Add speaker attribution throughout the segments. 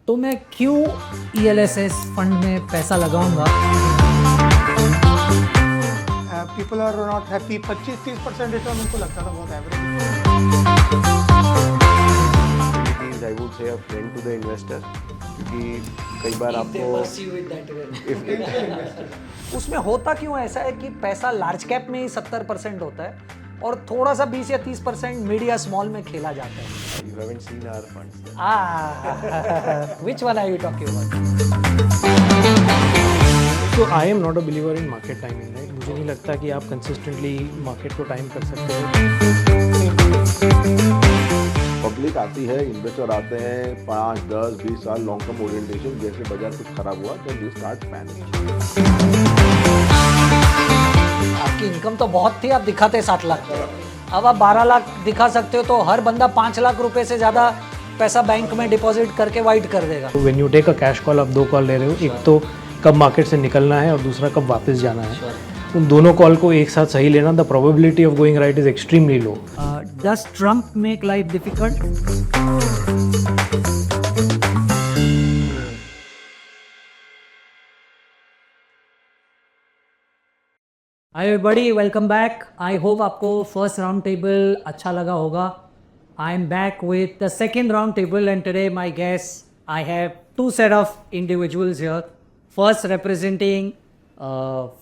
Speaker 1: तो मैं क्यों ELSS फंड में पैसा लगाऊंगा?
Speaker 2: People are not happy. 25-30% return उनको लगता था बहुत average.
Speaker 3: I would say a friend to the investor, क्योंकि कई बार आपको
Speaker 1: उसमें होता क्यों ऐसा है कि पैसा लार्ज कैप में ही 70% होता है और थोड़ा सा 20 या 30% मिड या स्मॉल में खेला जाता है?
Speaker 3: you haven't seen our funds.
Speaker 1: Which one are you talking about?
Speaker 4: तो I am not a believer in market timing, right? मुझे नहीं लगता कि आप कंसिस्टेंटली मार्केट को टाइम कर सकते हो।
Speaker 5: पब्लिक आती है, इन्वेस्टर आते हैं 5, 10, 20 साल लॉन्ग टर्म ओरिएंटेशन, जैसे बाजार कुछ खराब हुआ तो दे स्टार्ट पैनिक।
Speaker 1: आपकी इनकम तो बहुत थी, आप दिखाते 7 लाख, अब आप 12 लाख दिखा सकते हो, तो हर बंदा 5 लाख रुपए से ज़्यादा पैसा बैंक में डिपॉजिट करके वाइट कर देगा।
Speaker 4: When you take a cash call, आप 2 कॉल ले रहे हो, एक तो कब मार्केट से निकलना है और दूसरा कब वापस जाना है। उन दोनों कॉल को एक साथ सही लेना, the probability of going right is extremely low.
Speaker 1: Does Trump make life difficult? Hi everybody, welcome back. I hope आपको first round table अच्छा लगा होगा. I am back with the second round table and today my guests, I have 2 set of individuals here. First representing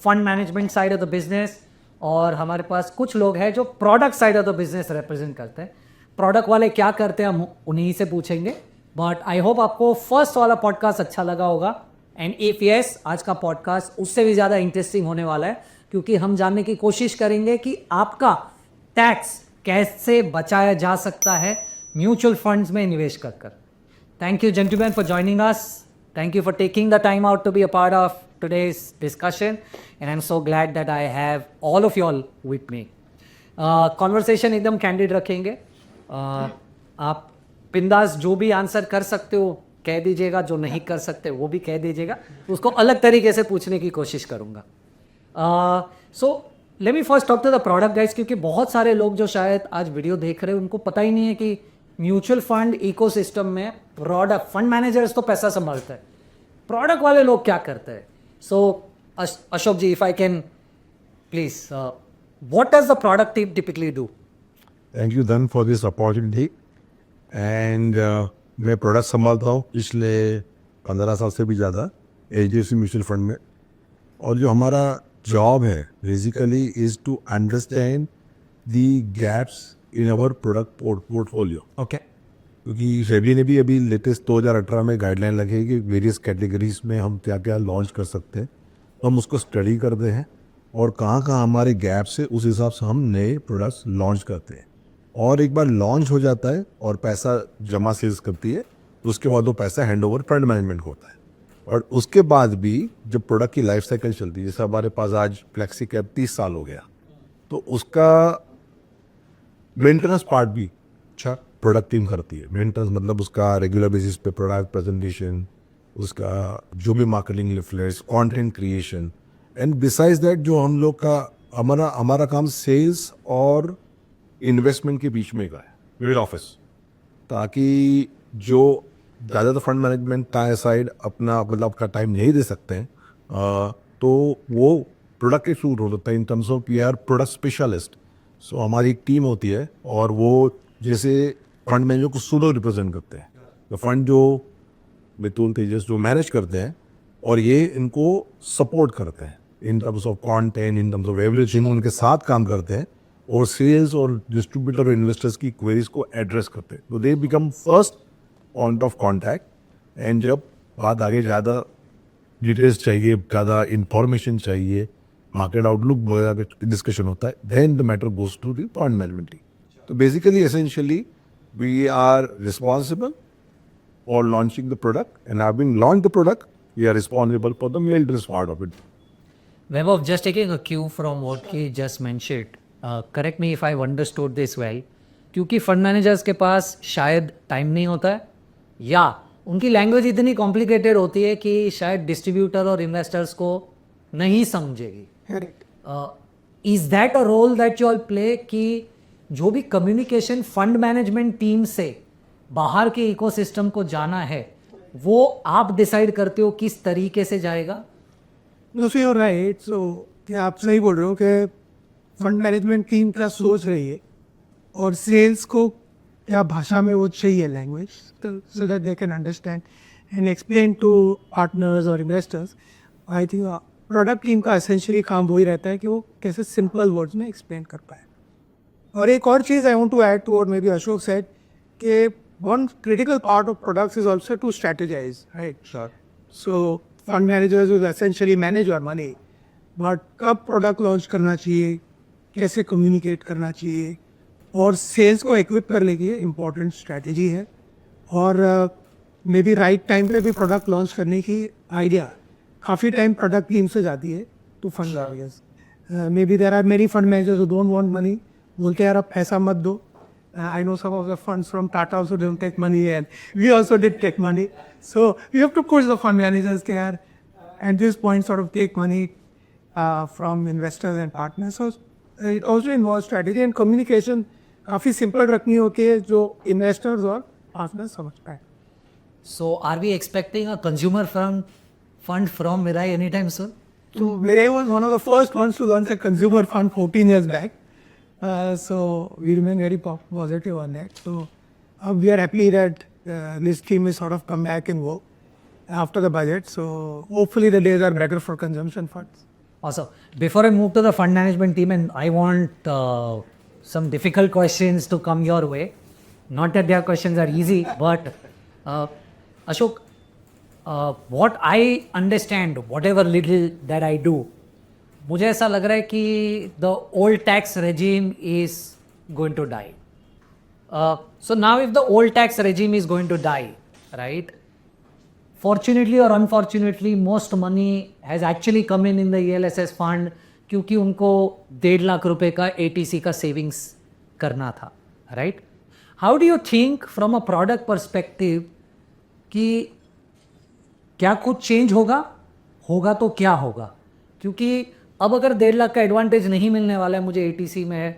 Speaker 1: fund management side of the business और हमारे पास कुछ लोग हैं जो product side of the business represent करते हैं. Product वाले क्या करते हैं हम उन्हीं से पूछेंगे, बट आई होप आपको फर्स्ट वाला पॉडकास्ट अच्छा लगा होगा. एंड इफ यस, आज का पॉडकास्ट उससे भी ज़्यादा इंटरेस्टिंग होने वाला है क्योंकि हम जानने की कोशिश करेंगे कि आपका टैक्स कैसे बचाया जा सकता है म्यूचुअल फंड्स में निवेश कर कर. Thank you gentleman for joining us. Thank you for taking the time out to be a part of today's discussion, and I'm so glad that I have all of you all with me. Conversation एकदम candid रखेंगे. आप बिंदास जो भी answer कर सकते हो कह दीजिएगा, जो नहीं कर सकते वो भी कह दीजिएगा, उसको अलग तरीके से पूछने की कोशिश करूँगा. So let me first talk to the product guys, क्योंकि बहुत सारे लोग जो शायद आज वीडियो देख रहे हैं उनको पता ही नहीं है कि म्यूचुअल फंड इकोसिस्टम में प्रोडक्ट फंड मैनेजर्स तो पैसा संभालता है, प्रोडक्ट वाले लोग क्या करते हैं. So Ashok ji, if I can please, what does the product team typically do?
Speaker 6: Thank you Dhan for this opportunity. And मैं प्रोडक्ट संभालता हूँ पिछले 15 साल से भी ज़्यादा HDFC म्यूचुअल फंड में. और जो हमारा जॉब है basically is to understand the gaps in our product portfolio.
Speaker 1: Okay.
Speaker 6: क्योंकि सेबी ने भी अभी लेटेस्ट 2018 में गाइडलाइन लगी है कि वेरियस कैटेगरीज में हम क्या क्या लॉन्च कर सकते हैं. तो हम उसको स्टडी करते हैं और कहाँ कहाँ हमारे गैप्स है, उस हिसाब से हम नए प्रोडक्ट्स लॉन्च करते हैं. और एक बार लॉन्च हो जाता है और पैसा जमा सेल्स करती है, तो उसके बाद वो पैसा हैंड ओवर फंड मैनेजमेंट को होता है. और उसके बाद भी जब प्रोडक्ट की लाइफ साइकिल चलती है, जैसे हमारे पास आज फ्लेक्सी कैप 30 साल हो गया, तो उसका मेंटेनेंस पार्ट भी अच्छा प्रोडक्ट टीम करती है. मेंटेनेंस मतलब उसका रेगुलर बेसिस पे प्रोडक्ट प्रेजेंटेशन, उसका जो भी marketing leaflets, content creation. And besides that जो हम लोग का हमारा काम सेल्स और इन्वेस्टमेंट के बीच में का है, मिडिल ऑफिस, ताकि जो ज़्यादातर फंड मैनेजमेंट का साइड अपना मतलब का टाइम नहीं दे सकते हैं, तो वो प्रोडक्ट के सूट होता है. In terms of we are product specialist. So हमारी एक टीम होती है और वो जैसे फंड मैनेजर को सुलो रिप्रेजेंट करते हैं. तो फंड जो मितुल तेजस जो मैनेज करते हैं और ये इनको सपोर्ट करते हैं इन terms of content, in terms of averaging, उनके साथ काम करते हैं और सेल्स और डिस्ट्रीब्यूटर और इन्वेस्टर्स की क्वेरीज को एड्रेस करते हैं. तो they become first point of contact. And जब बात आगे ज़्यादा डिटेल्स चाहिए, ज़्यादा इंफॉर्मेशन चाहिए, मार्केट आउटलुक वगैरह डिस्कशन होता है, then the matter goes to the fund management team. तो basically essentially we are responsible for launching the product and having launch the product we are responsible for the maintenance part of it.
Speaker 1: Vaibhav, just taking a cue from what he just mentioned, correct me if I've understood this well, क्योंकि fund managers के पास शायद time नहीं होता है या उनकी language इतनी complicated होती है कि शायद डिस्ट्रीब्यूटर और इन्वेस्टर्स को नहीं समझेगी. Is that a role that you all play कि जो भी कम्युनिकेशन फंड मैनेजमेंट टीम से बाहर के इकोसिस्टम को जाना है वो आप डिसाइड करते हो किस तरीके से जाएगा?
Speaker 2: नो सो यूर राइट, सो क्या आप सही बोल रहे हो कि फंड मैनेजमेंट टीम क्या सोच रही है और सेल्स को क्या भाषा में वो चाहिए language, so that they can understand and explain to partners और investors. I think product team का एसेंशियली काम वही रहता है कि वो कैसे सिंपल वर्ड्स में एक्सप्लेन कर पाए. और एक और चीज़ I want to add to what maybe Ashok said कि one critical part of products is also to strategize, right?
Speaker 5: Sure.
Speaker 2: So fund managers will essentially manage your money, but कब product launch करना चाहिए, कैसे communicate करना चाहिए, और sales को equip करने की important strategy है. और मे बी राइट टाइम पे भी प्रोडक्ट लॉन्च करने की आइडिया काफ़ी टाइम प्रोडक्ट टीम से जाती है to fund managers. Maybe there are many fund managers who don't want money, बोलते हैं यार आप पैसा मत दो. I know some of the funds from Tata also don't take money, and we also did take money. So you have to push the fund managers there at this point sort of take money from investors and partners. So it also involves strategy and communication. काफ़ी simple रखनी होती है जो investors और partners समझ पाए.
Speaker 1: So are we expecting a consumer fund from Mirai anytime soon?
Speaker 2: So Mirai was one of the first ones to launch a consumer fund 14 years back. So we remain very positive on that. So we are happy that this team is sort of come back and work after the budget. So hopefully the days are better for consumption funds.
Speaker 1: Awesome. Before I move to the fund management team, and I want some difficult questions to come your way. Not that their questions are easy, but Ashok, what I understand, whatever little that I do, मुझे ऐसा लग रहा है कि the old tax regime is going to die. So now if the old tax regime is going to die, right, fortunately और unfortunately most money has actually come in the ELSS fund, क्योंकि उनको 1.5 लाख रुपए का ATC का savings करना था, right. How do you think from a product perspective कि क्या कुछ चेंज होगा तो क्या होगा? क्योंकि अब अगर 1.5 लाख का एडवांटेज नहीं मिलने वाला है मुझे ATC में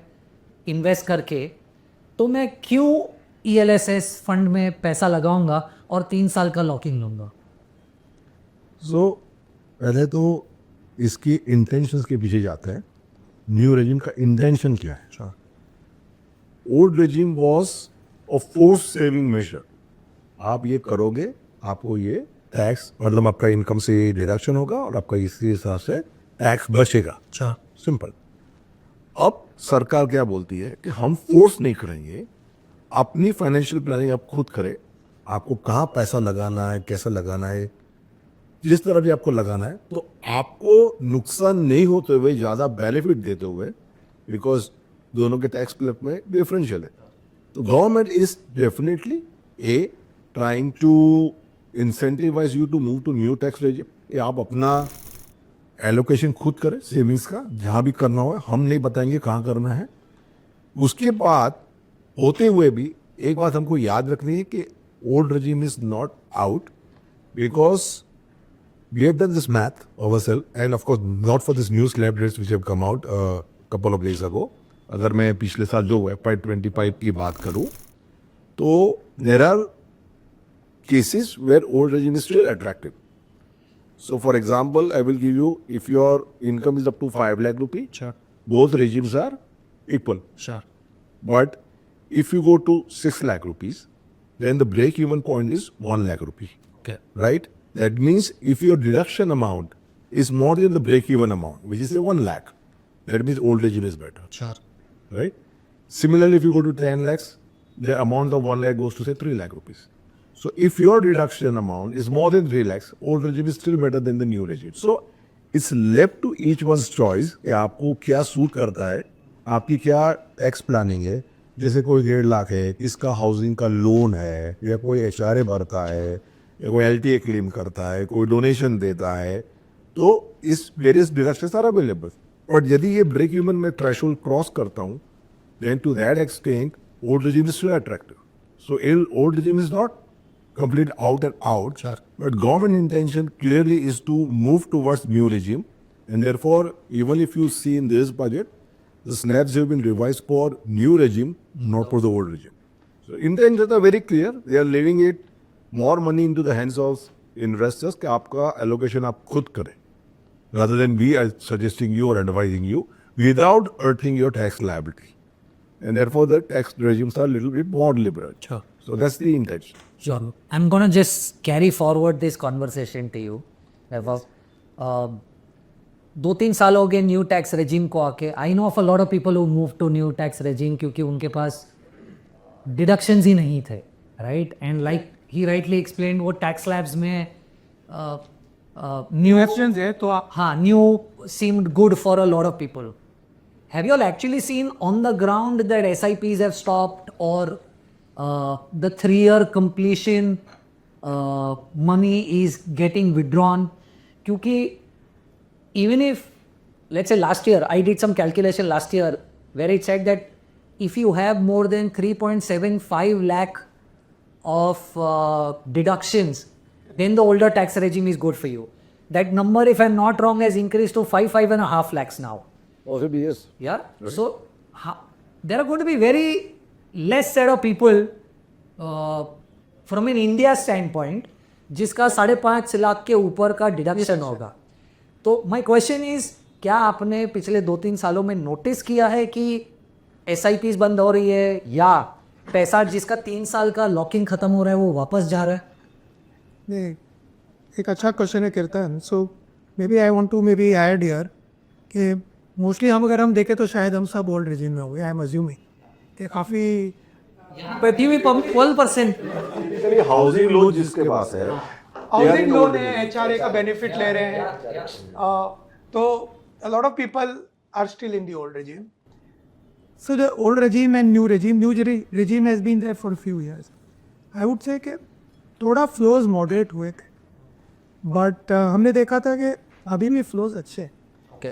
Speaker 1: इन्वेस्ट करके, तो मैं क्यों ELSS फंड में पैसा लगाऊंगा और 3 साल का लॉकिंग लूँगा?
Speaker 6: सो पहले तो इसकी इंटेंशंस के पीछे जाते हैं. न्यू रेजिम का इंटेंशन क्या है? Old regime was a force saving measure. आप ये करोगे, आपको ये टैक्स मतलब आपका इनकम से डिडक्शन होगा और आपका इसी हिसाब से टैक्स बचेगा. अच्छा, सिंपल. अब सरकार क्या बोलती है कि हम फोर्स नहीं करेंगे, अपनी फाइनेंशियल प्लानिंग आप खुद करें. आपको कहाँ पैसा लगाना है, कैसा लगाना है, जिस तरह भी आपको लगाना है, तो आपको नुकसान नहीं होते हुए ज़्यादा बेनिफिट देते हुए, बिकॉज दोनों के टैक्स क्लिप में डिफरेंशियल है. तो government is definitely trying to incentivise you to move to new tax regime. कि आप अपना एलोकेशन खुद करें सेविंग्स का, जहाँ भी करना हो, हम नहीं बताएंगे कहाँ करना है. उसके बाद होते हुए भी एक बात हमको याद रखनी है कि old regime is not out, because we have done this math ourselves and of course not for this new slab rates which have come out couple of days ago. अगर मैं पिछले साल जो FY25 की बात करूँ, तो there are cases where old regime is still attractive. So for example, I will give you, if your income is up to 5 lakh rupees,
Speaker 4: Sure.
Speaker 6: both regimes are equal.
Speaker 4: Sure.
Speaker 6: But if you go to 6 lakh rupees, then the break even point is 1 lakh rupees.
Speaker 4: Okay.
Speaker 6: Right? That means if your deduction amount is more than the break even amount, which is say 1 lakh, that means old regime is better.
Speaker 4: Sure.
Speaker 6: Right? Similarly, if you go to 10 lakhs, the amount of 1 lakh goes to say 3 lakh rupees. So if your deduction amount is more than 3 lakhs, old regime is still better than the new regime. So it's left to each one's choice कि आपको क्या suit करता है, आपकी क्या tax planning है. जैसे कोई 1.5 लाख है, इसका हाउसिंग का लोन है, या कोई HRA भरता है, या कोई LTA क्लेम करता है, कोई डोनेशन देता है, तो इस various deductions are available. But यदि ये ब्रेक इवन में थ्रेशोल्ड क्रॉस करता हूँ, then to that extent old regime is still attractive. So old regime is not complete out and out.
Speaker 4: Sure.
Speaker 6: But government intention clearly is to move towards new regime, and therefore even if you see in this budget, the slabs have been revised for new regime, not for the old regime. So intentions are very clear. They are leaving it more money into the hands of investors कि आपका allocation आप खुद करें, rather than we are suggesting you or advising you without hurting your tax liability. And therefore the tax regimes are a little bit more liberal.
Speaker 1: Sure.
Speaker 6: So that's the intention.
Speaker 1: Sure. I'm gonna just carry forward this conversation to you. वैभव, 2-3 साल हो गए new tax regime को आके. I know of a lot of people who move to new tax regime क्योंकि उनके पास deductions ही नहीं थे, right? And like he rightly explain, वो टैक्स स्लैब्स में न्यू
Speaker 2: Questions है तो आप
Speaker 1: हाँ, new seemed good for a lot of people. Have you all actually seen on the ground that SIPs have stopped, or the 3-year completion money is getting withdrawn? क्योंकि even if, let's say last year, I did some calculation last year where it said that if you have more than 3.75 lakh of deductions, then the older tax regime is good for you. That number, if I'm not wrong, has increased to 5.5 lakhs now.
Speaker 5: Possibly, yes.
Speaker 1: Yeah. So there are going to be very less set of people from an India standpoint जिसका 5.5 लाख के ऊपर का deduction होगा. तो my question is, क्या आपने पिछले 2-3 सालों में नोटिस किया है कि SIPs बंद हो रही है, या पैसा जिसका 3 साल का लॉकिंग खत्म हो रहा है वो वापस जा रहा है?
Speaker 2: नहीं, एक अच्छा क्वेश्चन है Kirtan. So maybe I want to add here कि मोस्टली अगर हम देखें तो शायद हम सब ओल्ड रेजिम में हो गए. आई एम अज्यूमिंग कि काफ़ी
Speaker 1: पृथ्वी पर 12%.
Speaker 5: हाउसिंग लोन जिसके पास है,
Speaker 2: हाउसिंग लोन है, HRA का बेनिफिट ले रहे हैं, तो a lot of people are still in the old regime. So the old regime and new regime has been there for a few years. I would say कि थोड़ा flows moderate हुए थे, but हमने देखा था कि अभी भी फ्लोज अच्छे हैं.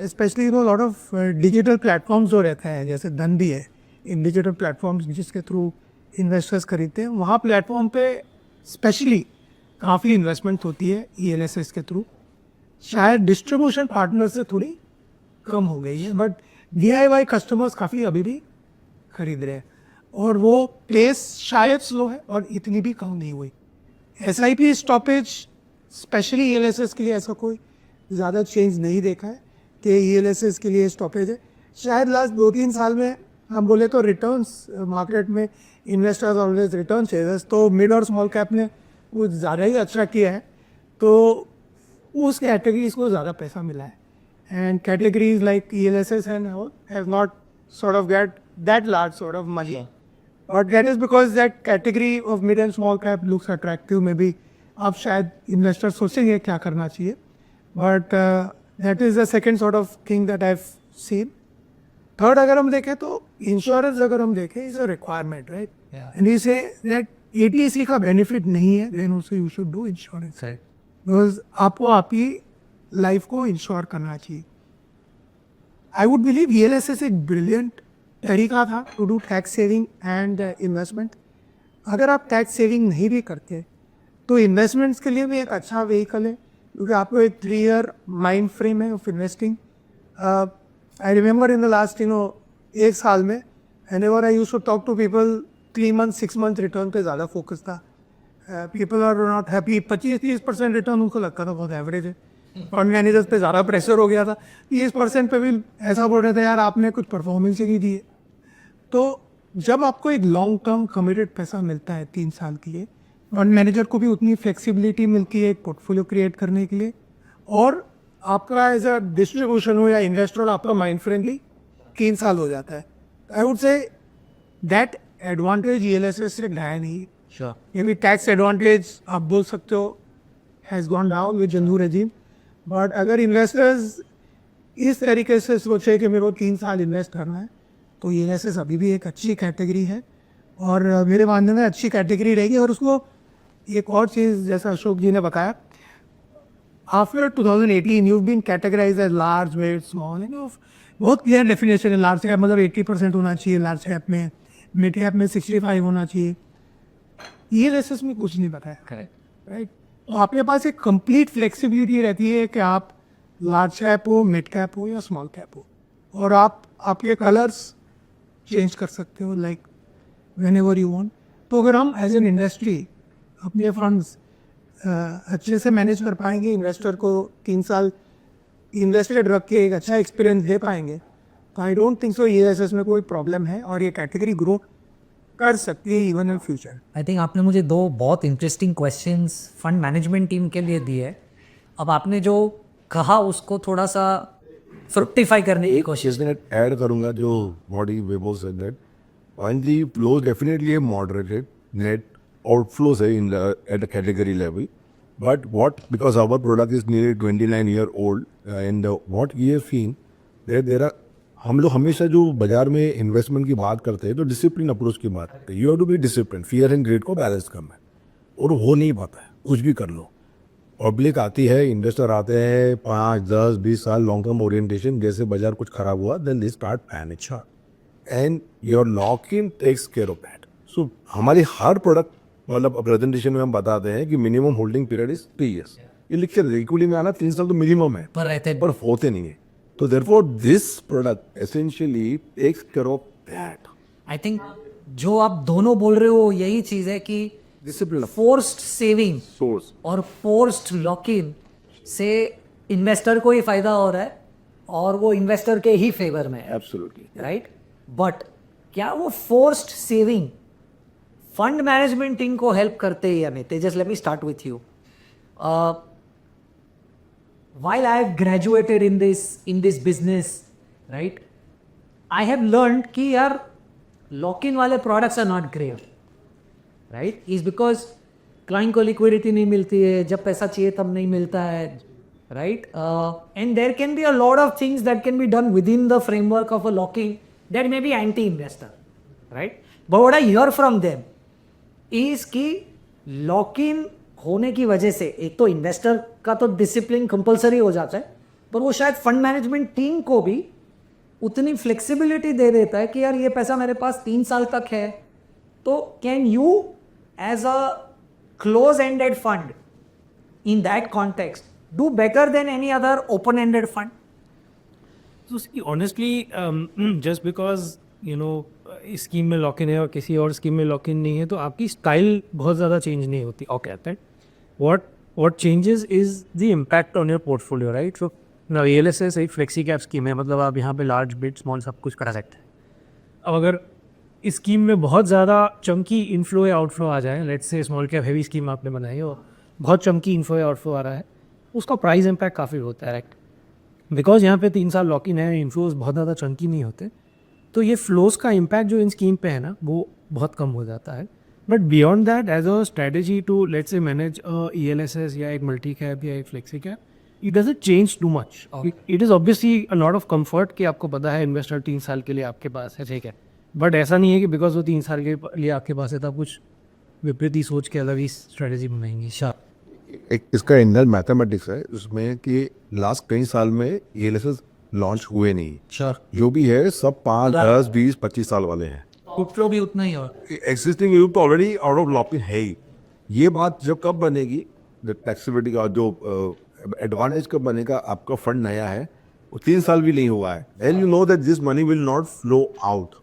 Speaker 2: Specially lot of digital platforms जो रहते हैं, जैसे धन भी है, इन डिजिटल प्लेटफॉर्म्स जिसके थ्रू इन्वेस्टर्स खरीदते हैं, वहाँ प्लेटफॉर्म पे स्पेशली काफ़ी इन्वेस्टमेंट होती है ELSS के थ्रू. शायद डिस्ट्रीब्यूशन पार्टनर से थोड़ी कम हो गई है, बट DIY कस्टमर्स काफ़ी अभी भी खरीद रहे हैं, और वो पेस शायद स्लो है और इतनी भी कम नहीं हुई. SIP स्टॉपेज स्पेशली ELSS के लिए ऐसा कोई ज़्यादा चेंज नहीं देखा है कि ELSS के लिए स्टॉपेज है. शायद लास्ट 2-3 साल में हम बोले तो रिटर्न्स मार्केट में इन्वेस्टर्स ऑलवेज रिटर्न चेजर्स, तो मिड और स्मॉल कैप ने कुछ ज़्यादा ही अच्छा किया है, तो उस कैटेगरीज को ज़्यादा पैसा मिला है. And categories like ELSS and have not sort of get that large sort of money, but that is because that category of mid and small cap looks attractive. May be अब शायद investor सोचेंगे क्या करना चाहिए, but that is the second sort of thing that I have seen. Third अगर हम देखें तो इंश्योरेंस अगर हम देखें is a requirement, right? And you say that ATC का बेनिफिट नहीं है, then also you should do insurance, because आपको आपकी लाइफ को इंश्योर करना चाहिए. आई वुड बिलीव ELSS एक ब्रिलियंट तरीका था to do tax saving and investment. अगर आप टैक्स सेविंग नहीं भी करते तो इन्वेस्टमेंट्स के लिए भी एक अच्छा व्हीकल है, क्योंकि आपको एक 3-year माइंड फ्रेम है of investing. I remember in the last 1 साल में whenever I used to talk to people, 3 months 6 months return पे ज़्यादा फोकस था. People are not happy. 25-30% return उनको लगता था बहुत एवरेज है. फंड मैनेजर्स पे ज़्यादा प्रेशर हो गया था. 30% पे भी ऐसा बोल रहे थे यार आपने कुछ परफॉर्मेंस ही नहीं दी है. तो जब आपको एक लॉन्ग टर्म कमिटेड पैसा मिलता है 3 साल के लिए, फंड मैनेजर को भी उतनी फ्लेक्सिबिलिटी मिलती है एक पोर्टफोलियो क्रिएट करने के लिए, और आपका एज अ डिस्ट्रीब्यूशन हो या इन्वेस्टर आपका माइंड फ्रेंडली 3 साल हो जाता है. I would say that advantage ELSS से ढाया नहीं. ये भी टैक्स एडवांटेज आप बोल सकते हो has gone down with new regime, but अगर इन्वेस्टर्स इस तरीके से सोचे कि मेरे को 3 साल इन्वेस्ट करना है, तो ELSS अभी भी एक अच्छी कैटेगरी है, और मेरे मानने में अच्छी कैटेगरी रहेगी. और उसको एक और चीज़ जैसा अशोक जी ने बताया, after 2018 you've been categorized as large, mid, small, बहुत क्लियर डेफिनेशन है. लार्ज कैप मतलब 80% होना चाहिए लार्ज कैप में, मिड कैप में 65 होना चाहिए. ELSS में कुछ नहीं बताया, राइट? तो आपके पास एक कंप्लीट फ्लेक्सिबिलिटी रहती है कि आप लार्ज कैप हो, मिड कैप हो या स्मॉल कैप हो, और आप आपके कलर्स चेंज कर सकते हो लाइक व्हेनेवर यू वांट. तो अगर हम एज एन इंडस्ट्री अपने फंड्स अच्छे से मैनेज कर पाएंगे, इन्वेस्टर को 3 साल इन्वेस्टेड रख के एक अच्छा एक्सपीरियंस दे पाएंगे, तो I don't think so ELSS में कोई प्रॉब्लम है और ये कैटेगरी ग्रो कर सकती है even in future.
Speaker 1: I think आपने मुझे 2 बहुत interesting questions fund management team के लिए दिए। अब आपने जो कहा उसको थोड़ा सा फ्रुक्टिफाई करने की कोशिश।
Speaker 6: ऐड करूंगा जो body Weibo said that when the flows definitely moderated net outflows in the at the category level, but what because our product is nearly 29-year old and what we have seen there are हम लोग हमेशा जो बाजार में investment की बात करते हैं तो डिसिप्लिन अप्रोच की बात करते हैं। You have to be discipline, fear and greed को बैलेंस करना है और हो नहीं पाता है, कुछ भी कर लो। पब्लिक आती है, इन्वेस्टर आते हैं 5, 10, 20 साल लॉन्ग टर्म ओरिएंटेशन, जैसे बाजार कुछ खराब हुआ then they start panic and your lock in takes care of that. So हमारी हर प्रोडक्ट मतलब प्रेजेंटेशन में हम बताते हैं कि minimum holding period is 3 years। ये लिख के इक्वली में आना 3 साल तो मिनिमम है,
Speaker 1: पर रहते
Speaker 6: पर होते नहीं है। तो therefore this product essentially takes care of that.
Speaker 1: I think जो आप दोनों बोल रहे हो यही चीज़ है कि
Speaker 6: डिसिप्लिन
Speaker 1: फोर्स्ड सेविंग
Speaker 6: सोर्स
Speaker 1: और फोर्स्ड लॉक इन से इन्वेस्टर को ही फायदा हो रहा है और वो इन्वेस्टर के ही फेवर में है,
Speaker 6: एब्सोल्युटली
Speaker 1: राइट। बट क्या वो forced saving fund management team को हेल्प करते हैं या नहीं? Tejas, let me start with you. while I have graduated in this business, right, I have learned कि यार lock-in वाले products are not great, right? Is because client को liquidity नहीं मिलती है, जब पैसा चाहिए तब नहीं मिलता है, right? And there can be a lot of things that can be done within the framework of a lock-in that may be anti-investor, right? But what I hear from them is कि lock-in होने की वजह से एक तो investor का तो discipline compulsory हो जाता है, पर वो शायद फंड मैनेजमेंट टीम को भी उतनी फ्लेक्सिबिलिटी दे देता है कि यार ये पैसा मेरे पास 3 साल तक है, तो can you as a close ended fund in that context do better than any other open ended fund?
Speaker 4: So see, honestly, just because you know इस स्कीम में लॉक इन है और किसी और स्कीम में लॉक इन नहीं है तो आपकी स्टाइल बहुत ज़्यादा चेंज नहीं होती। Okay, that what changes is the impact on your portfolio, right? So now ELSS एक फ्लेक्सी कैप स्कीम है, मतलब आप यहाँ पे लार्ज बिट स्मॉल सब कुछ करा सकते हैं। अब अगर इस स्कीम में बहुत ज़्यादा चंकी इनफ्लो या आउटफ्लो आ जाए, let's say small cap heavy scheme आपने बनाई और बहुत चंकी इनफ्लो या आउटफ्लो आ रहा है, उसका प्राइस इम्पैक्ट काफ़ी होता है, राइट? बिकॉज यहाँ पे 3 साल लॉक इन है, इनफ्लोज बहुत ज़्यादा चंकी नहीं होते, तो ये फ्लोज का इम्पैक्ट जो इन स्कीम पे है ना वो बहुत कम हो जाता है। But beyond that as a strategy to let's say manage ELSS या एक मल्टी कैप या एक flexi cap, it doesn't change too much. It is obviously a lot of comfort कि आपको पता है इन्वेस्टर 3 साल के लिए आपके पास है, ठीक है, बट ऐसा नहीं है कि बिकॉज वो 3 साल के लिए आपके पास है तो आप कुछ विपरीत ही सोच के अलग ही स्ट्रेटेजी बनाएंगे।
Speaker 6: एक इसका इंडियन मैथमेटिक्स है उसमें कि लास्ट कई साल में ELSS लॉन्च हुए नहीं, जो भी है सब 5, 10, 20, 25 साल वाले हैं।
Speaker 1: फ्लो भी उतना ही हो,
Speaker 6: एग्जिस्टिंग यूज तो already out of lock in है ही। ये बात जब कब बनेगी, टैक्सेबिलिटी का जो एडवांटेज कब बनेगा, आपका फंड नया है, वो 3 साल भी नहीं हुआ है, and you know that this money will not flow out.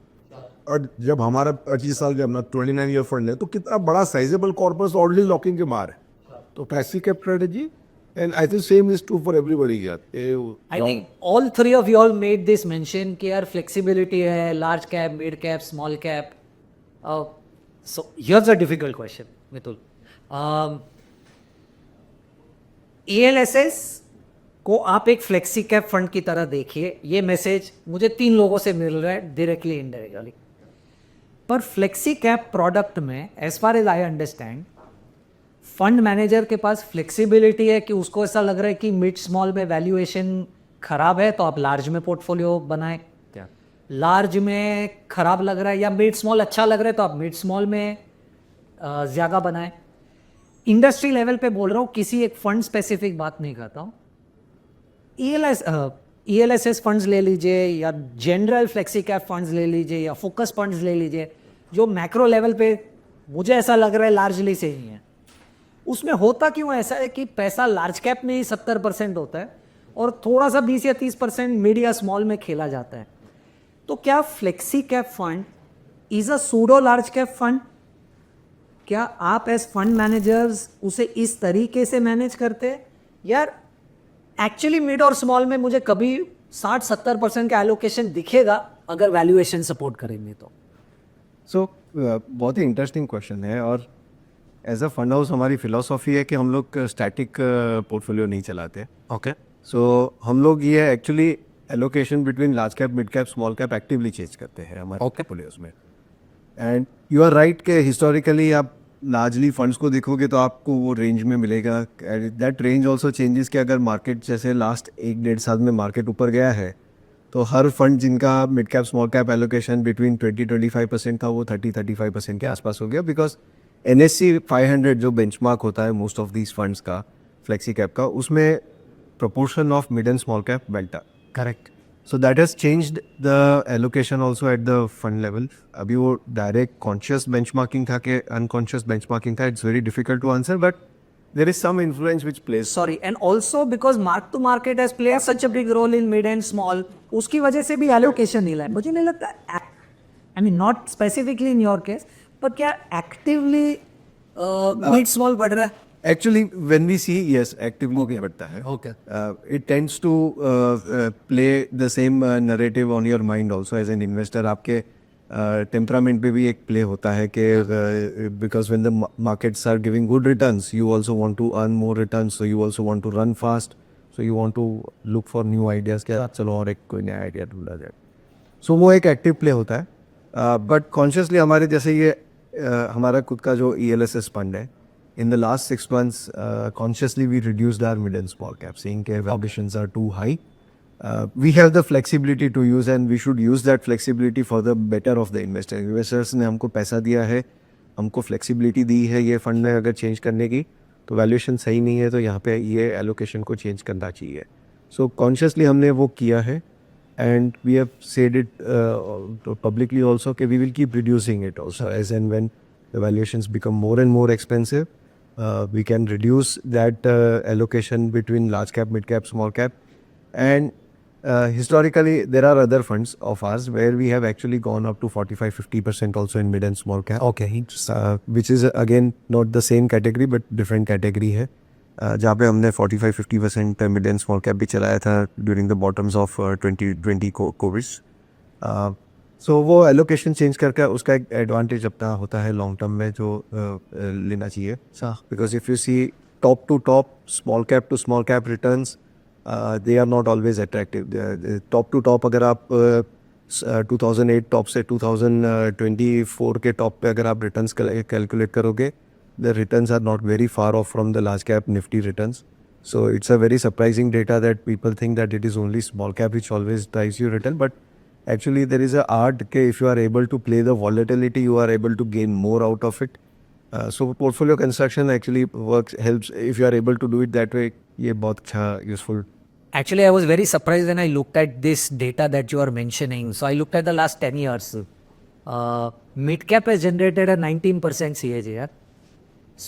Speaker 6: और जब हमारा 25 साल का अपना 29-year फंड है तो कितना बड़ा साइजेबल कॉर्पस ऑलरेडी लॉकिंग के बाहर है, तो flexi cap strategy and I think same is true for everybody here.
Speaker 1: I think all three of you all made this mention कि यार flexibility है, large cap, mid cap, small cap. So here's a difficult question, Mitul. ELSS को आप एक flexi cap fund की तरह देखिए, ये मैसेज मुझे 3 लोगों से मिल रहा है डायरेक्टली इनडायरेक्टली। पर फ्लेक्सी कैप प्रोडक्ट में as far as I understand fund manager के पास फ्लेक्सिबिलिटी है कि उसको ऐसा लग रहा है कि मिड स्मॉल में वैल्यूएशन खराब है तो आप लार्ज में पोर्टफोलियो बनाएं, लार्ज में खराब लग रहा है या मिड स्मॉल अच्छा लग रहा है तो आप मिड स्मॉल में ज़्यादा बनाएं। इंडस्ट्री लेवल पे बोल रहा हूँ, किसी एक फंड स्पेसिफिक बात नहीं करता हूँ। ELSS फंड्स ले लीजिए या जनरल फ्लेक्सी कैप फंड्स ले लीजिए या फोकस फंड्स ले लीजिए, जो मैक्रो लेवल पे मुझे ऐसा लग रहा है लार्जली सही है। उसमें होता क्यों ऐसा है कि पैसा लार्ज कैप में ही 70% होता है और थोड़ा सा 20 या 30% मिड या स्मॉल में खेला जाता है। तो क्या flexi cap fund is a pseudo large cap fund? क्या आप एज फंड मैनेजर्स उसे इस तरीके से मैनेज करते हैं? यार एक्चुअली मिड और स्मॉल में मुझे कभी 60-70% का एलोकेशन दिखेगा अगर वैल्यूएशन सपोर्ट करेंगे तो.
Speaker 3: सो बहुत ही इंटरेस्टिंग क्वेश्चन है, और एज अ फंड हाउस हमारी फिलॉसफी है कि हम लोग स्टैटिक पोर्टफोलियो नहीं चलाते.
Speaker 4: ओके.
Speaker 3: सो हम लोग ये actually allocation between large cap, mid cap, small cap actively change करते हैं हमारे पोर्टफोलियोज में. एंड यू आर राइट के हिस्टोरिकली आप लार्जली फंड्स को देखोगे तो आपको वो रेंज में मिलेगा. दैट रेंज ऑल्सो चेंजेस कि अगर मार्केट जैसे लास्ट 1-1.5 साल में मार्केट ऊपर गया है तो हर फंड जिनका mid cap small cap allocation between 20-25% था वो 30-35% के आसपास हो गया. बिकॉज NSE 500 जो बेंचमार्क होता है मोस्ट ऑफ दीज फंड्स का, फ्लेक्सी कैप का, उसमें proportion of mid and small cap went up.
Speaker 4: Correct.
Speaker 3: So that has changed the allocation also at the fund level. अभी वो direct conscious benchmarking था कि unconscious benchmarking था, it's very difficult to answer, but there is some influence which plays.
Speaker 1: Sorry, and also because mark to market has played such a big role in mid and small, उसकी वजह से भी allocation नहीं लाए. मुझे नहीं लगता, I mean not specifically in your case, but क्या actively mid small बढ़ रहा है?
Speaker 3: Actually, when we see, yes, actively भी बढ़ता है.
Speaker 4: Okay.
Speaker 3: It tends to play the same narrative on your mind also as an investor. आपके temperament पे भी एक play होता है कि because when the markets are giving good returns, you also want to earn more returns, so you also want to run fast, so you want to look for new ideas कि चलो और एक कोई नया idea ढूंढा जाए. So वो एक active play होता है. But consciously हमारे जैसे ये हमारा खुद का जो ELSS fund है, in the last 6 months, consciously we reduced our mid and small cap, saying that valuations are too high. We have the flexibility to use, and we should use that flexibility for the better of the investor. Investors ने हमको पैसा दिया है, हमको flexibility दी है ये fund में अगर चेंज करने की, तो वैल्यूएशन सही नहीं है तो यहाँ पे ये एलोकेशन को चेंज करना चाहिए. सो कॉन्शियसली हमने वो किया है, and we have said it publicly also कि we will keep reducing it also as and when the valuations become more and more expensive. We can reduce that allocation between large cap, mid cap, small cap. And historically, there are other funds of ours where we have actually gone up to 45-50% also in mid and small cap.
Speaker 4: Okay.
Speaker 3: Which is again not the same category but different category है. जहाँ पे हमने 45-50% mid and small cap भी चलाया था during the bottoms of 2020 COVID. सो वो allocation change करके उसका एक एडवांटेज अपना होता है लॉन्ग टर्म में जो लेना चाहिए. Because if you see top to top, small cap to small cap returns, they are not always attractive. Top to top अगर आप 2008 टॉप से 2024 के टॉप पे अगर आप रिटर्न्स कैलकुलेट करोगे, the returns are not very far off from the large cap Nifty returns. So it's a very surprising data that people think that it is only small cap which always drives you return, but actually there is a art that if you are able to play the volatility, you are able to gain more out of it. So portfolio construction actually helps if you are able to do it that way. ये बहुत अच्छा useful.
Speaker 1: Actually, I was very surprised when I looked at this data that you are mentioning. So I looked at the last 10 years. Mid cap has generated a 19% CAGR.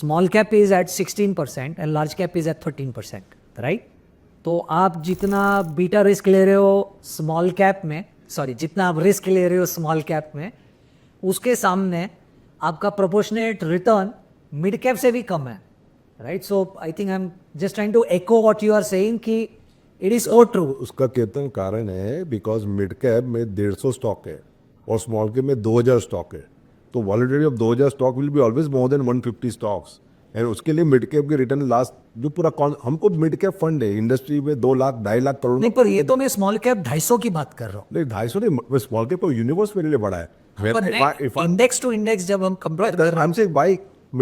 Speaker 1: Small cap is at 16% and large cap is at 13%. Right? तो आप जितना beta risk ले रहे हो small cap में, जितना आप risk ले रहे हो स्मॉल कैप में, उसके सामने आपका प्रोपोर्शनेट रिटर्न मिड कैप से भी कम है. Right? So I think I am just trying to echo what you are saying कि इट इज सो ट्रू.
Speaker 6: उसका केतन कारण है बिकॉज मिड कैप में 150 स्टॉक है और स्मॉल कैप में 2000 स्टॉक है. तो volatility of 2000 stock will be always more than 150 stocks. And उसके लिए मिड कैप के रिटर्न लास्ट जो पूरा हमको मिड कैप फंड है इंडस्ट्री में 2 लाख 2.5 लाख करोड़.
Speaker 1: नहीं, पर ये तो मैं स्मॉल कैप 250 की बात कर रहा हूँ.
Speaker 6: नहीं 250 नहीं, स्मॉल कैप यूनिवर्स मेरे लिए बड़ा है.
Speaker 1: इंडेक्स टू इंडेक्स जब हम कंपेयर कर रहे
Speaker 6: I'm saying why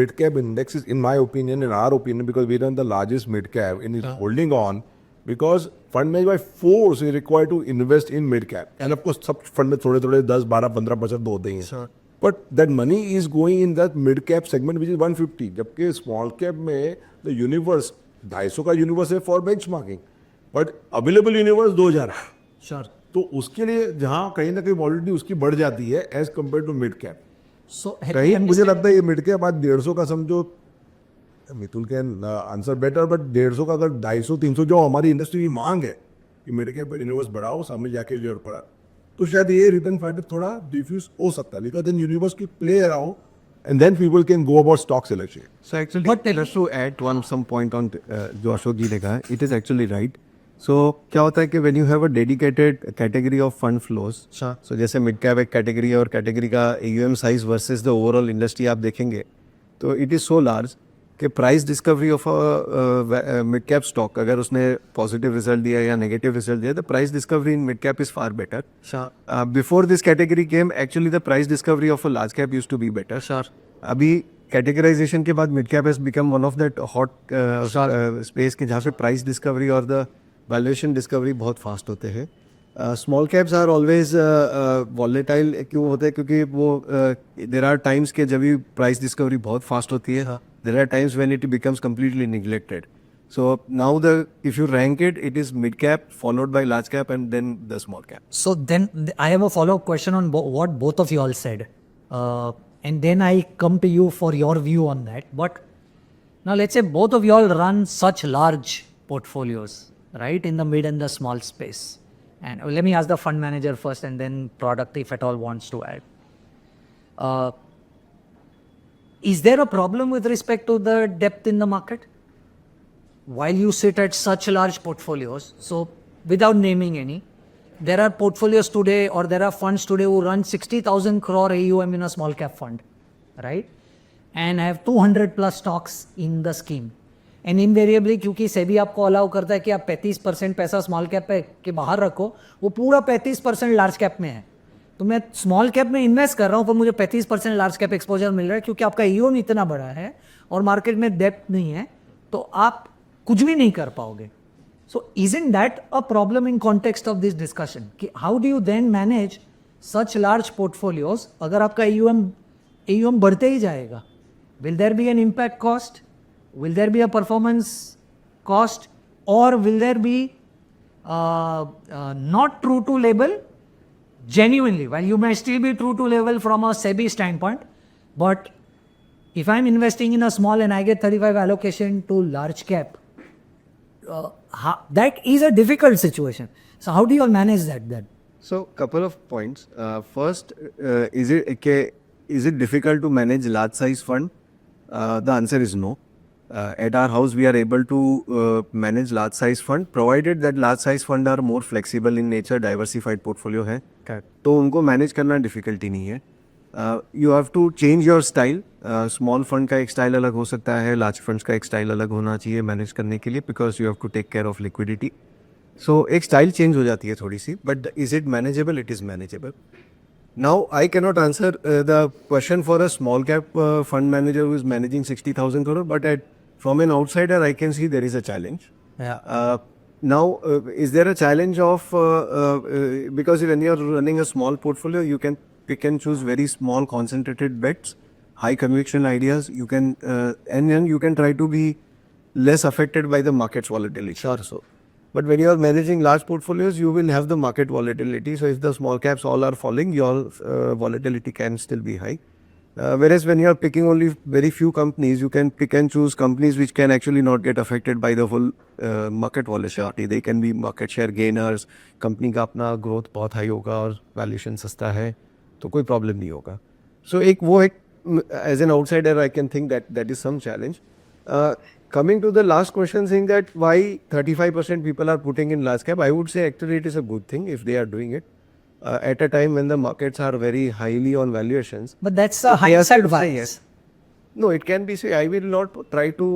Speaker 6: mid-cap index is, in my opinion, in our opinion, because we run the largest mid-cap and is holding on because fund management by force is required to invest in mid-cap. And of course, सब fund में थोड़े 10, 12, 15% होते ही हैं. But that money is going in that mid-cap segment which is 150. जबकि small cap में the universe 250 का universe है for benchmarking. But available universe 2000 है.
Speaker 1: Sure.
Speaker 6: तो उसके लिए जहाँ कहीं ना कहीं वॉलिडिटी उसकी बढ़ जाती है as compare to mid cap. कहीं मुझे लगता है ये मिड कैप आज 150 का समझो, Mitul can answer better, but 150 का अगर 250-300 जो हमारी इंडस्ट्री की मांग है कि मिड कैप यूनिवर्स बढ़ाओ, सामने जाके जोर पड़ा, तो शायद ये रिटर्न फैक्टर थोड़ा डिफ्यूज हो सकता है. लेकिन यूनिवर्स की प्ले रहा हो and then people can go about stock selection.
Speaker 3: So actually,
Speaker 1: But
Speaker 3: just to add some point on जो अशोक जी ने कहा, it is actually right. So क्या होता है कि when you have a dedicated category of fund flows, so जैसे mid cap एक category है और category का AUM size versus the overall industry आप देखेंगे, तो it is so large कि price discovery of mid cap stock अगर उसने पॉजिटिव रिजल्ट दिया या नेगेटिव रिजल्ट दिया, the price discovery in mid cap is far better. Before this category came, actually the price discovery of a large cap used to be better. अभी categorisation के बाद mid cap has become one of that hot space के जहाँ पे price discovery और the valuation discovery बहुत fast होते हैं. Small caps are always volatile क्यों होते हैं, क्योंकि वो देर आर टाइम्स के जब भी प्राइस डिस्कवरी बहुत फास्ट होती है, there are times when it becomes completely neglected. So now if you rank it, it is mid cap followed by large cap and then the small cap.
Speaker 1: So then I have a follow-up question on what both of you all said. And then I come to you for your view on that. But now let's say both of you all run such large portfolios, right, in the mid and the small space. And let me ask the fund manager first and then product if at all wants to add. Is there a problem with respect to the depth in the market? While you sit at such large portfolios, so without naming any, there are portfolios today or there are funds today who run 60,000 crore AUM in a small cap fund, right? And have 200 plus stocks in the scheme. And invariably, क्योंकि सेबी आपको allow करता है कि आप 35% पैसा small cap पे के बाहर रखो, वो पूरा 35% लार्ज कैप में है. तो मैं स्मॉल कैप में इन्वेस्ट कर रहा हूँ पर मुझे 35% लार्ज कैप एक्सपोजर मिल रहा है क्योंकि आपका ईओम इतना बड़ा है और मार्केट में डेप्थ नहीं है, तो आप कुछ भी नहीं कर पाओगे. So isn't that a problem in context of this discussion कि how do you then manage such large portfolios अगर आपका ईओम बढ़ते ही जाएगा? Will there be an impact cost? Will there be a performance cost? और will there be not true to label? Genuinely, while you may still be true to level from a SEBI standpoint, but if I'm investing in a small and I get 35 allocation to large cap, that is a difficult situation. So how do you all manage that then?
Speaker 3: So couple of points. First, is it difficult to manage large size fund? The answer is no. At our house, we are able to manage large size fund, provided that large size fund are more flexible in nature, diversified portfolio है, तो उनको manage करना difficulty नहीं है. You have to change your style. Small fund का एक style अलग हो सकता है, लार्ज फंड्स का एक स्टाइल अलग होना चाहिए मैनेज करने के लिए, because you have to take care of liquidity. So एक स्टाइल चेंज हो जाती है थोड़ी सी, but is it manageable? It is manageable. Now, I cannot answer the question for a small cap fund manager who is managing 60,000 crore, but from an outsider, I can see there is a challenge.
Speaker 1: Yeah.
Speaker 3: Now, is there a challenge of, because when you're running a small portfolio, you can pick and choose very small concentrated bets, high conviction ideas, you can, and then you can try to be less affected by the market's volatility.
Speaker 1: Sure.
Speaker 3: So, but when you are managing large portfolios, you will have the market volatility. So if the small caps all are falling, your volatility can still be high. Whereas when you are picking only very few companies, you can pick and choose companies which can actually not get affected by the whole market volatility. They can be market share gainers. Company का अपना growth बहुत high होगा और valuation सस्ता है, तो कोई problem नहीं होगा. So as an outsider, I can think that is some challenge. Coming to the last question, saying that why 35% people are putting in large cap, I would say actually it is a good thing if they are doing it at a time when the markets are very highly on valuations.
Speaker 1: But that's a hindsight bias.
Speaker 3: No, it can be. Say, I will not try to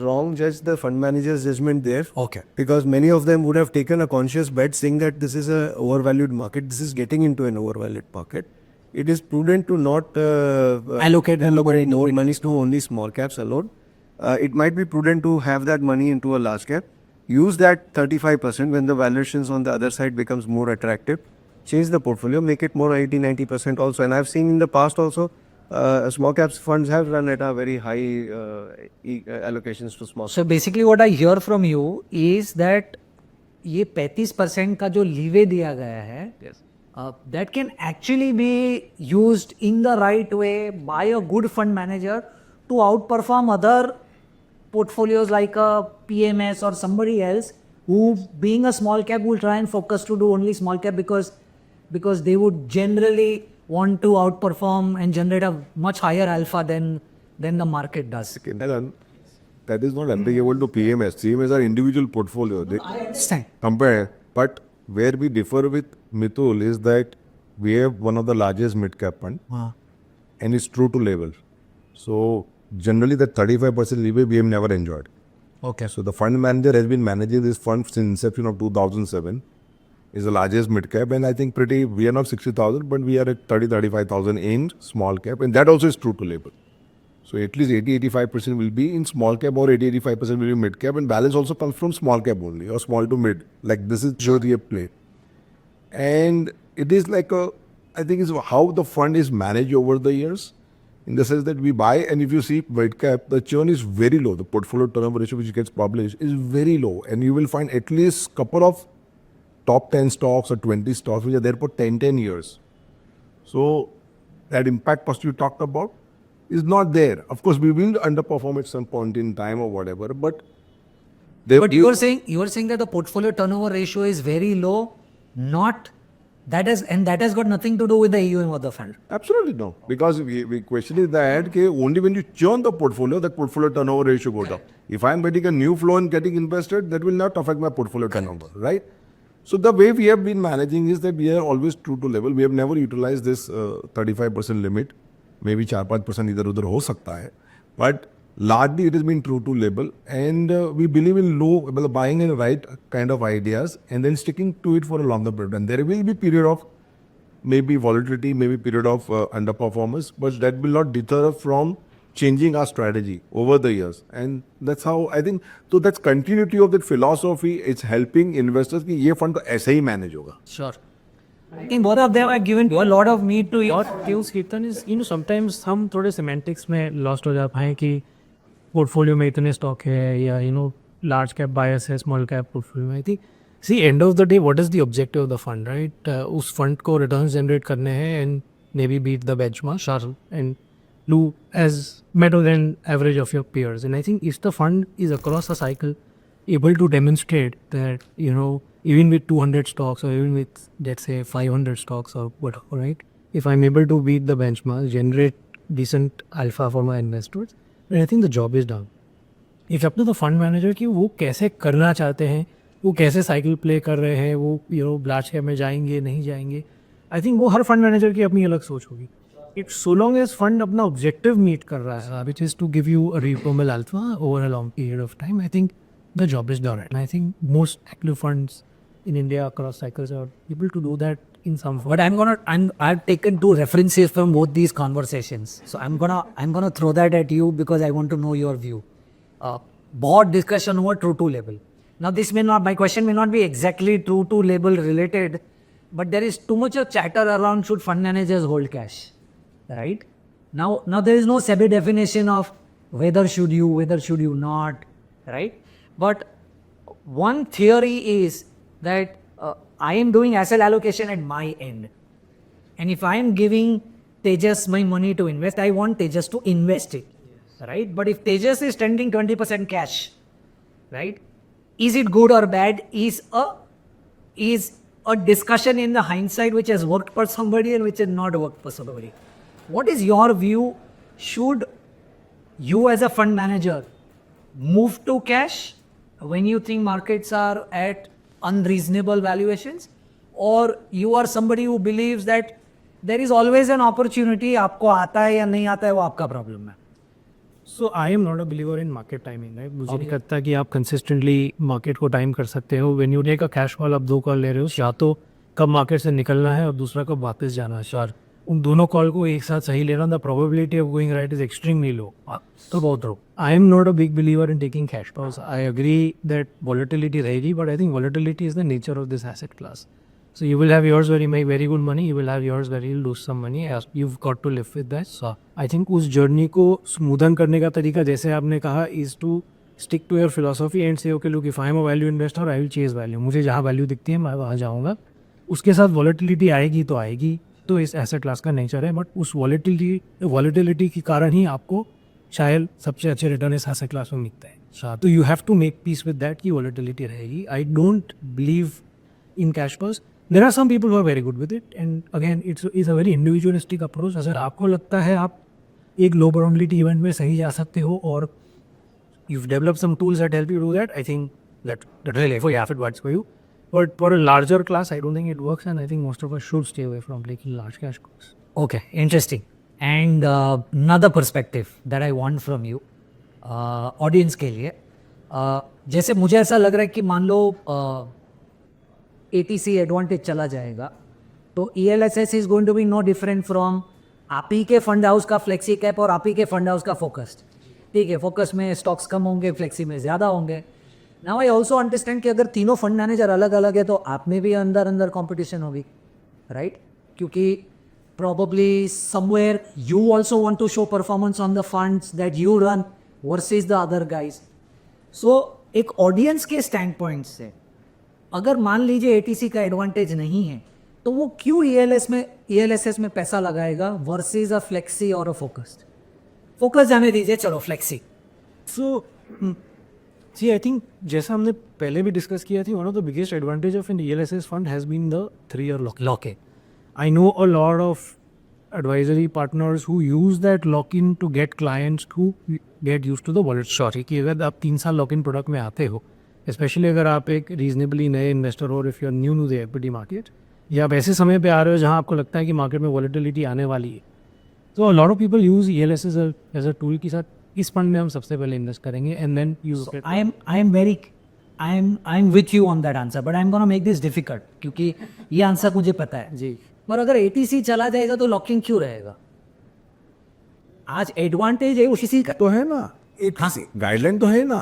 Speaker 3: wrong judge the fund manager's judgment there.
Speaker 1: Okay.
Speaker 3: Because many of them would have taken a conscious bet saying that this is a overvalued market. This is getting into an overvalued market. It is prudent to not
Speaker 1: Allocate
Speaker 3: no money to only small caps alone. It might be prudent to have that money into a large cap. Use that 35% when the valuations on the other side becomes more attractive. Change the portfolio, make it more 80-90% also. And I've seen in the past also, small caps funds have run at a very high allocations to small.
Speaker 1: So basically what I hear from you is that ये 35% का जो leeway दिया गया है, that can actually be used in the right way by a good fund manager to outperform other portfolios like a PMS or somebody else who, being a small cap, will try and focus to do only small cap because they would generally want to outperform and generate a much higher alpha than the market does.
Speaker 6: That is not applicable to PMS. CMS are individual portfolio. They
Speaker 1: I understand.
Speaker 6: compare. But where we differ with Mitul is that we have one of the largest mid-cap fund. And it's true to label. So generally that 35% leeway we have never enjoyed.
Speaker 1: Okay.
Speaker 6: So the fund manager has been managing this fund since inception of 2007. Is the largest mid cap, and I think we are not 60,000, but we are at 35,000 in small cap, and that also is true to label. So at least 85% will be in small cap, or 85% will be mid cap, and balance also comes from small cap only, or small to mid. Like this is surely a play. And it is like I think it's how the fund is managed over the years, in the sense that we buy, and if you see mid cap, the churn is very low. The portfolio turnover ratio which gets published is very low, and you will find at least couple of top 10 stocks or 20 stocks which are there for 10 years. So that impact cost you talked about is not there. Of course, we will underperform at some point in time or whatever, but
Speaker 1: But you are saying that the portfolio turnover ratio is very low, not that has got nothing to do with the AUM of the fund.
Speaker 6: absolutely no. Because we question is that only when you churn the portfolio, that portfolio turnover ratio goes up. If I am getting a new flow and getting invested, that will not affect my portfolio turnover, right? So the way we have been managing is that we are always true to level. We have never utilized this 35% limit. Maybe 4-5% इधर उधर हो सकता है, but largely it has been true to label, and we believe in buying in the right kind of ideas and then sticking to it for a longer period. And there will be period of maybe volatility, maybe period of underperformance, but that will not deter us from changing our strategy over the years. And that's how I think, so that's continuity of that philosophy. It's helping investors कि ये fund तो ऐसे ही manage होगा.
Speaker 1: Sure. I think both of them are given a lot of meat to eat.
Speaker 4: What kills Kirtan is, sometimes हम थोड़े semantics में lost हो जाते हैं कि portfolio में इतने stock है या large cap bias है small cap portfolio में. I think see end of the day what is the objective of the fund, right? उस fund को returns generate करने हैं and maybe beat the benchmark and do as better than average of your peers. And I think if the fund is across a cycle able to demonstrate that even with 200 stocks or even with let's say 500 stocks or whatever, right, if I'm able to beat the benchmark, generate decent alpha for my investors, then I think the job is done. It's up to the fund manager कि वो कैसे करना चाहते हैं, वो कैसे cycle play कर रहे हैं, वो लार्ज कैप में जाएंगे नहीं जाएंगे. आई थिंक वो हर फंड मैनेजर की अपनी अलग सोच होगी. It so long as fund अपना ऑब्जेक्टिव मीट कर रहा है, which is to give you a reportable alpha over a long period of time, I think the job is done. And I think most active funds in India across cycles are able to do that in some form.
Speaker 1: But I've taken two references from both these conversations. So I'm gonna throw that at you because I want to know your view. Broad discussion over true to label. Now my question may not be exactly true to label related, but there is too much of chatter around should fund managers hold cash, right? Now there is no SEBI definition of whether should you not, right? But one theory is that I am doing asset allocation at my end. And if I am giving Tejas my money to invest, I want Tejas to invest it, right? But if Tejas is spending 20% cash, right? Is it good or bad is a discussion in the hindsight which has worked for somebody and which has not worked for somebody. What is your view? Should you as a fund manager move to cash when you think markets are at unreasonable valuations, or you are somebody who believes that there is always an opportunity, आपको आता है या नहीं आता है वो आपका problem है.
Speaker 4: So I am not a believer in market timing, right? मुझे नहीं लगता कि आप consistently market को time कर सकते हो. When you take a cash call, आप दो कॉल ले रहे हो, या तो कब मार्केट से निकलना है और दूसरा कब वापस जाना है. उन दोनों कॉल को एक साथ सही लेना, the probability of going right is extremely low. तो बहुत low. I am not a big believer in taking cash calls. I agree that volatility रहेगी, but I think volatility is the nature of this asset class. So you will have yours where you make very good money, you will have yours where you lose some money. You've got to live with that. So I think उस journey को smoothen करने का तरीका जैसे आपने कहा is to stick to your philosophy and say okay look, if I am a value investor I will chase value. मुझे जहाँ value दिखती है मैं वहाँ जाऊँगा. उसके साथ volatility आएगी तो आएगी, तो इस एसेट क्लास का नेचर है. बट उस वॉलेटिलिटी के कारण ही आपको शायद सबसे अच्छे रिटर्न इस एसेट क्लास में मिलता है. तो you have to make peace with that कि वॉलेटिलिटी रहेगी. I don't believe in cash calls. There are some people who are very good with it, and again it's a very individualistic approach. अगर आपको लगता है आप एक लो probability event में सही जा सकते हो और you've developed some tools that help you do that, I think that really for yeah, if it works for you. But for a larger class, I don't think it works, and I think most of us should stay away from taking large cash calls.
Speaker 1: Okay, interesting. And another perspective that I want from you, audience के लिए, जैसे मुझे ऐसा लग रहा है कि मान लो ATC एडवांटेज चला जाएगा तो ELSS is going to be no different from आप ही के फंड हाउस का फ्लेक्सी कैप और आप ही के फंड हाउस का फोकस्ड. ठीक है, फोकस में स्टॉक्स कम होंगे, फ्लेक्सी में ज़्यादा होंगे. नाउ आई ऑल्सो अंडरस्टैंड कि अगर तीनों फंड मैनेजर अलग अलग है तो आप में भी अंदर अंदर कॉम्पिटिशन होगी, राइट? क्योंकि probably somewhere you also want to show performance on the funds that you run versus the other guys. So एक ऑडियंस के स्टैंड पॉइंट से अगर मान लीजिए ATC का एडवांटेज नहीं है तो वो क्यों ELSS में पैसा लगाएगा वर्सेस अ फ्लेक्सी और अ फोकस्ड? फोकस जाने दीजिए, चलो flexi.
Speaker 4: So, see, I think जैसा हमने पहले भी डिस्कस किया थी, one of the biggest advantage of an ELSS fund has been the 3-year lock-in. I know a lot of advisory partners who use that lock-in to get clients to get used to the wallet. Sorry, कि अगर आप 3 साल lock-in product में आते हो, specially अगर आप एक रीजनेबली नए इन्वेस्टर हो, if you are new to the equity market, या आप ऐसे समय पे आ रहे हो जहाँ आपको लगता है कि मार्केट में वॉलेटिलिटी आने वाली है, तो lot of people use ELS as a tool के साथ इस फंड में हम सबसे पहले इन्वेस्ट करेंगे and then use.
Speaker 1: I am with you on that answer, but I am gonna make this difficult क्योंकि ये आंसर मुझे पता है
Speaker 4: जी.
Speaker 1: पर अगर ATC चला जाएगा तो लॉकिंग क्यों रहेगा? आज एडवांटेज है उसी का,
Speaker 6: तो है ना, गाइडलाइन तो है ना.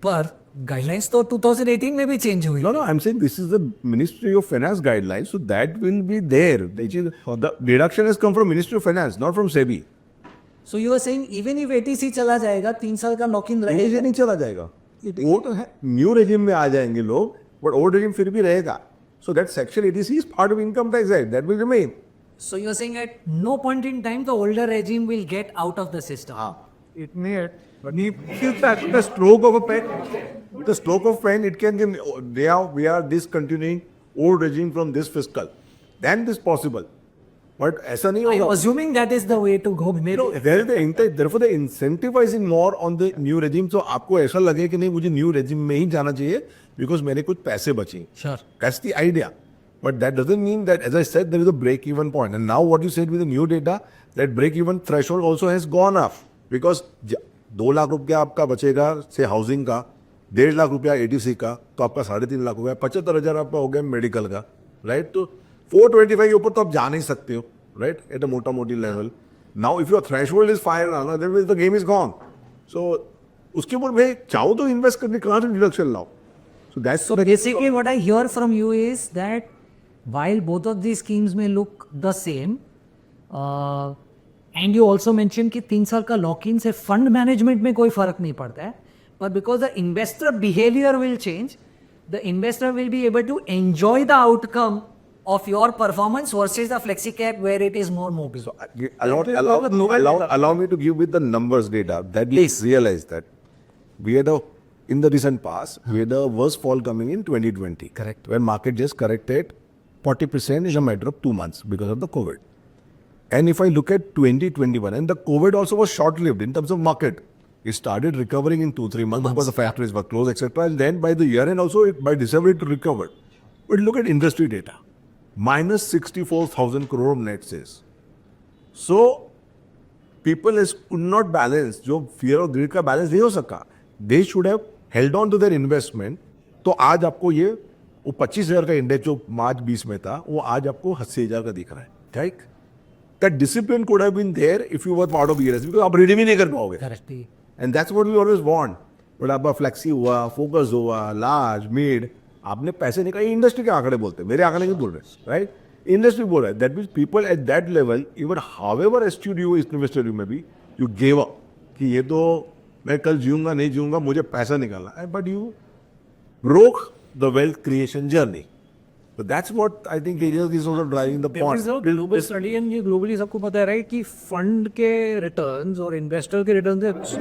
Speaker 1: पर गाइडलाइंस तो 2018 में भी चेंज हुई.
Speaker 6: No, no, I'm saying this is the Ministry of Finance guidelines, so that will be there. The deduction has come from Ministry of Finance, not from SEBI.
Speaker 1: So you are saying even if ATC चला जाएगा 3 साल का lock in
Speaker 6: ये
Speaker 1: रहेगा.
Speaker 6: नहीं चला जाएगा, वो तो है न्यू रेजिम में आ जाएंगे लोग, बट ओल्ड रेजिम फिर भी रहेगा. So that section 80C is part of income tax act, that will remain.
Speaker 1: So you're saying at no point in time the older regime will get out of the system.
Speaker 6: It may, but the stroke of a pen, with the stroke of pen, it can we are discontinuing old regime from this fiscal. Then this possible. But ऐसा नहीं
Speaker 1: I'm
Speaker 6: होगा.
Speaker 1: assuming that is the way to go.
Speaker 6: Therefore the incentivizing more on the new regime. So आपको ऐसा लगे कि नहीं मुझे new regime में ही जाना चाहिए because मेरे कुछ पैसे बचे.
Speaker 1: Sure.
Speaker 6: That's the idea. But that doesn't mean that, as I said, there is a break-even point. And now what you said with the new data, that break-even threshold also has gone up. Because 2 lakh रुपया आपका बचेगा से housing का, 1.5 लाख रुपया ATC का, तो आपका 3.5 लाख हो गया, 75,000 आपका हो गया मेडिकल का, राइट? तो 425 के ऊपर तो आप जा नहीं सकते हो, राइट? एट अ मोटा मोटी level. Now if your threshold is 5 then the game is gone. So उसके ऊपर भाई चाहो तो इन्वेस्ट करने कहाँ से डिडक्शन लाओ. So that's
Speaker 1: So basically what I hear from you is that while both of these schemes may look the same, and you also mentioned कि 3 साल का लॉक-इन से फंड मैनेजमेंट में कोई फर्क नहीं पड़ता है, but because the investor behavior will change, the investor will be able to enjoy the outcome of your performance versus the flexi cap where it is more mobile.
Speaker 6: So allow me to give with the numbers data that please realize that we had in the recent past we had a worst fall coming in 2020.
Speaker 1: Correct.
Speaker 6: When market just corrected 40% in a matter of 2 months because of the COVID. And if I look at 2021, and the COVID also was short-lived in terms of market. It started recovering in 2-3 months because the factories were closed, etc. And then by the year end also, by December it recovered. But look at industry data. Minus 64,000 crore of net sales. So, people could not balance, जो fear और greed का balance नहीं हो सका. They should have held on to their investment. तो आज आपको ये वो 25,000 का इंडेक्स जो मार्च 20 में था, वो आज आपको 80,000 का दिख रहा है. ठीक? That discipline could have been there if you were part of ELS, because आप redeem ही नहीं कर पाओगे.
Speaker 1: Correctly.
Speaker 6: And that's what we always want. But आपका फ्लेक्सी हुआ, फोकस हुआ, लार्ज, मिड, आपने पैसे निकाले. इंडस्ट्री के आंकड़े बोलते हैं, मेरे आंकड़े नहीं बोल रहे, राइट? इंडस्ट्री बोल रहा है. That means people at that level, even however astute you investor you में भी, यू गेव अप कि ये तो मैं कल जीऊंगा नहीं जीऊंगा, मुझे पैसा निकालना है. But you broke the wealth creation journey. So that's what I think is also driving the point.
Speaker 4: Global study and ये ग्लोबली सबको पता है, राइट, कि फंड के रिटर्न्स और इन्वेस्टर के returns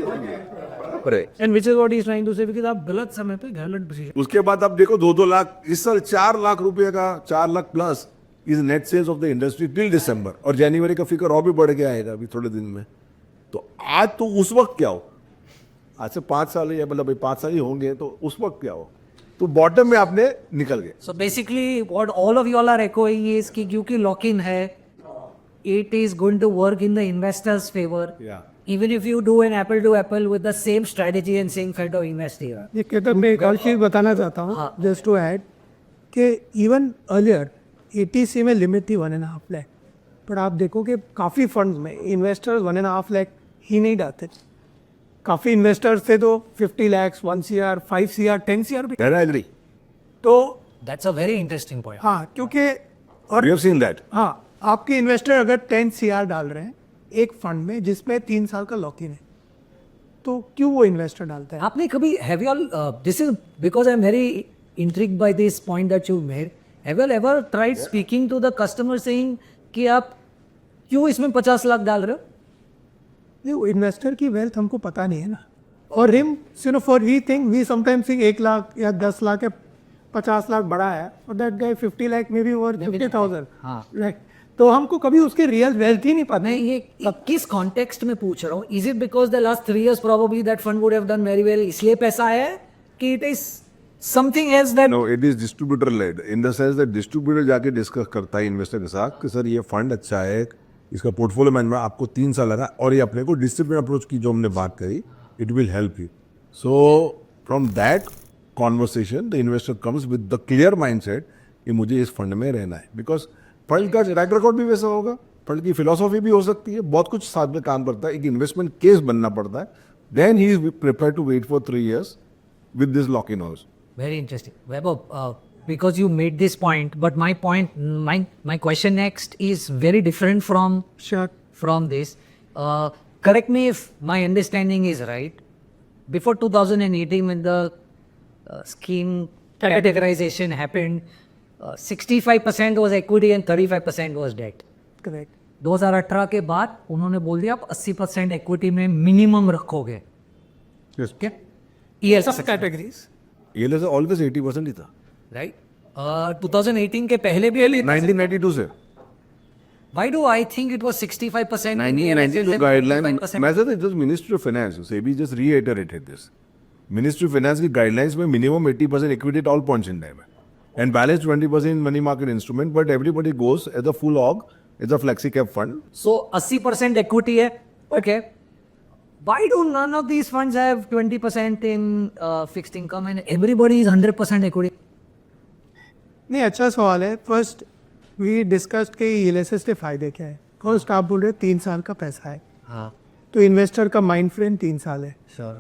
Speaker 3: Correct.
Speaker 4: And which is what he is trying to say, because आप गलत समय पे गलत डिसीजन।
Speaker 6: उसके बाद आप देखो 2-2 लाख इस साल 4 लाख रुपए का 4 lakh plus is net sales of the industry till December, और जनवरी का फिगर और भी बढ़ के आएगा अभी थोड़े दिन में। तो आज तो उस वक्त क्या हो, आज से 5 साल या मतलब 5 साल ही होंगे, तो उस वक्त क्या हो, तो बॉटम में आपने निकल गए।
Speaker 1: So basically, what all of you all are echoing is कि क्योंकि lock-in है, it is going to work in the investor's favor.
Speaker 6: Yeah.
Speaker 1: Even if you do an apple to apple with the same strategy and same kind of investor.
Speaker 2: ये कहता मैं एक और चीज़ बताना चाहता हूँ जस्ट टू ऐड कि इवन अर्लियर ATC में लिमिट थी 1.5 लाख, पर आप देखो कि काफ़ी फंड्स में इन्वेस्टर्स 1.5 लाख ही नहीं डालते। काफ़ी इन्वेस्टर्स थे तो 50 lakhs, 1 CR, 5 CR, 10 CR भी।
Speaker 6: I agree.
Speaker 2: तो
Speaker 1: That's a very interesting point.
Speaker 2: हाँ, क्योंकि और
Speaker 6: We have seen that.
Speaker 2: हाँ, आपके इन्वेस्टर अगर 10 CR डाल रहे हैं एक फंड में जिसमें 3 साल का लॉक इन है, तो क्यों वो इन्वेस्टर डालता है?
Speaker 1: आपने कभी have you all this is because I'm very intrigued by this point that you made. Have you all ever tried speaking to the customer saying कि आप क्यों इसमें 50 लाख डाल रहे हो?
Speaker 2: नहीं, इन्वेस्टर की वेल्थ हमको पता नहीं है ना, और him for we think we sometimes think 1 lakh या 10 लाख या 50 लाख बड़ा है, और that guy 50 lakh may be worth 50,000।
Speaker 1: हाँ।
Speaker 2: राइट, तो हमको कभी उसके रियल वेल्थ ही नहीं पता।
Speaker 1: नहीं, ये किस कॉन्टेक्स्ट में पूछ रहा हूँ? Is it because the last 3 years probably that fund would have done very well, इसलिए पैसा आया है, कि it is something else that?
Speaker 6: No, it is distributor led in the sense that distributor जाके डिस्कस करता है इन्वेस्टर के साथ कि सर ये फंड अच्छा है, इसका पोर्टफोलियो मैनेजमेंट आपको 3 साल लगा, और ये अपने को डिसिप्लिन अप्रोच की जो हमने बात करी, it will help you. So from that conversation the investor comes with the clear mindset कि मुझे इस फंड में रहना है, बिकॉज फंड का ट्रैक रिकॉर्ड भी वैसा होगा, फंड की फिलोसॉफी भी हो सकती है, बहुत कुछ साथ में काम करता है, एक इन्वेस्टमेंट केस बनना पड़ता है, then he is prepare to wait for 3 years with this lock in house.
Speaker 1: Very interesting. Vaibhav, because you made this point, but my point, my question next is very different from this. Correct me if my understanding is right. Before 2018, when the scheme categorization happened, 65% was equity and 35% was debt.
Speaker 2: Correct.
Speaker 1: 2018 के बाद उन्होंने बोल दिया आप 80% equity में minimum रखोगे।
Speaker 6: Yes.
Speaker 1: क्या? ये
Speaker 2: सब कैटेगरीज
Speaker 6: ये लेसे ऑलवेज 80% ही था
Speaker 1: राइट। 2018 के पहले भी
Speaker 6: 1992 से।
Speaker 1: Why do I think it was 65%?
Speaker 6: 1992 guideline message है, just ministry of finance SEBI just reiterated this. Ministry of finance की गाइडलाइंस में minimum 80% equity at all points in time है and balance 20% money market instrument, but everybody goes as a full ऑग as a flexi cap fund.
Speaker 1: So 80% equity है, okay. Why do none of these funds have 20% in fixed income and everybody is 100% equity?
Speaker 2: नहीं, अच्छा सवाल है। First we discussed के ELSS के फ़ायदे क्या है। फर्स्ट आप बोल रहे 3 साल का पैसा है,
Speaker 1: हाँ,
Speaker 2: तो इन्वेस्टर का माइंड फ्रेम 3 साल है।
Speaker 1: sure.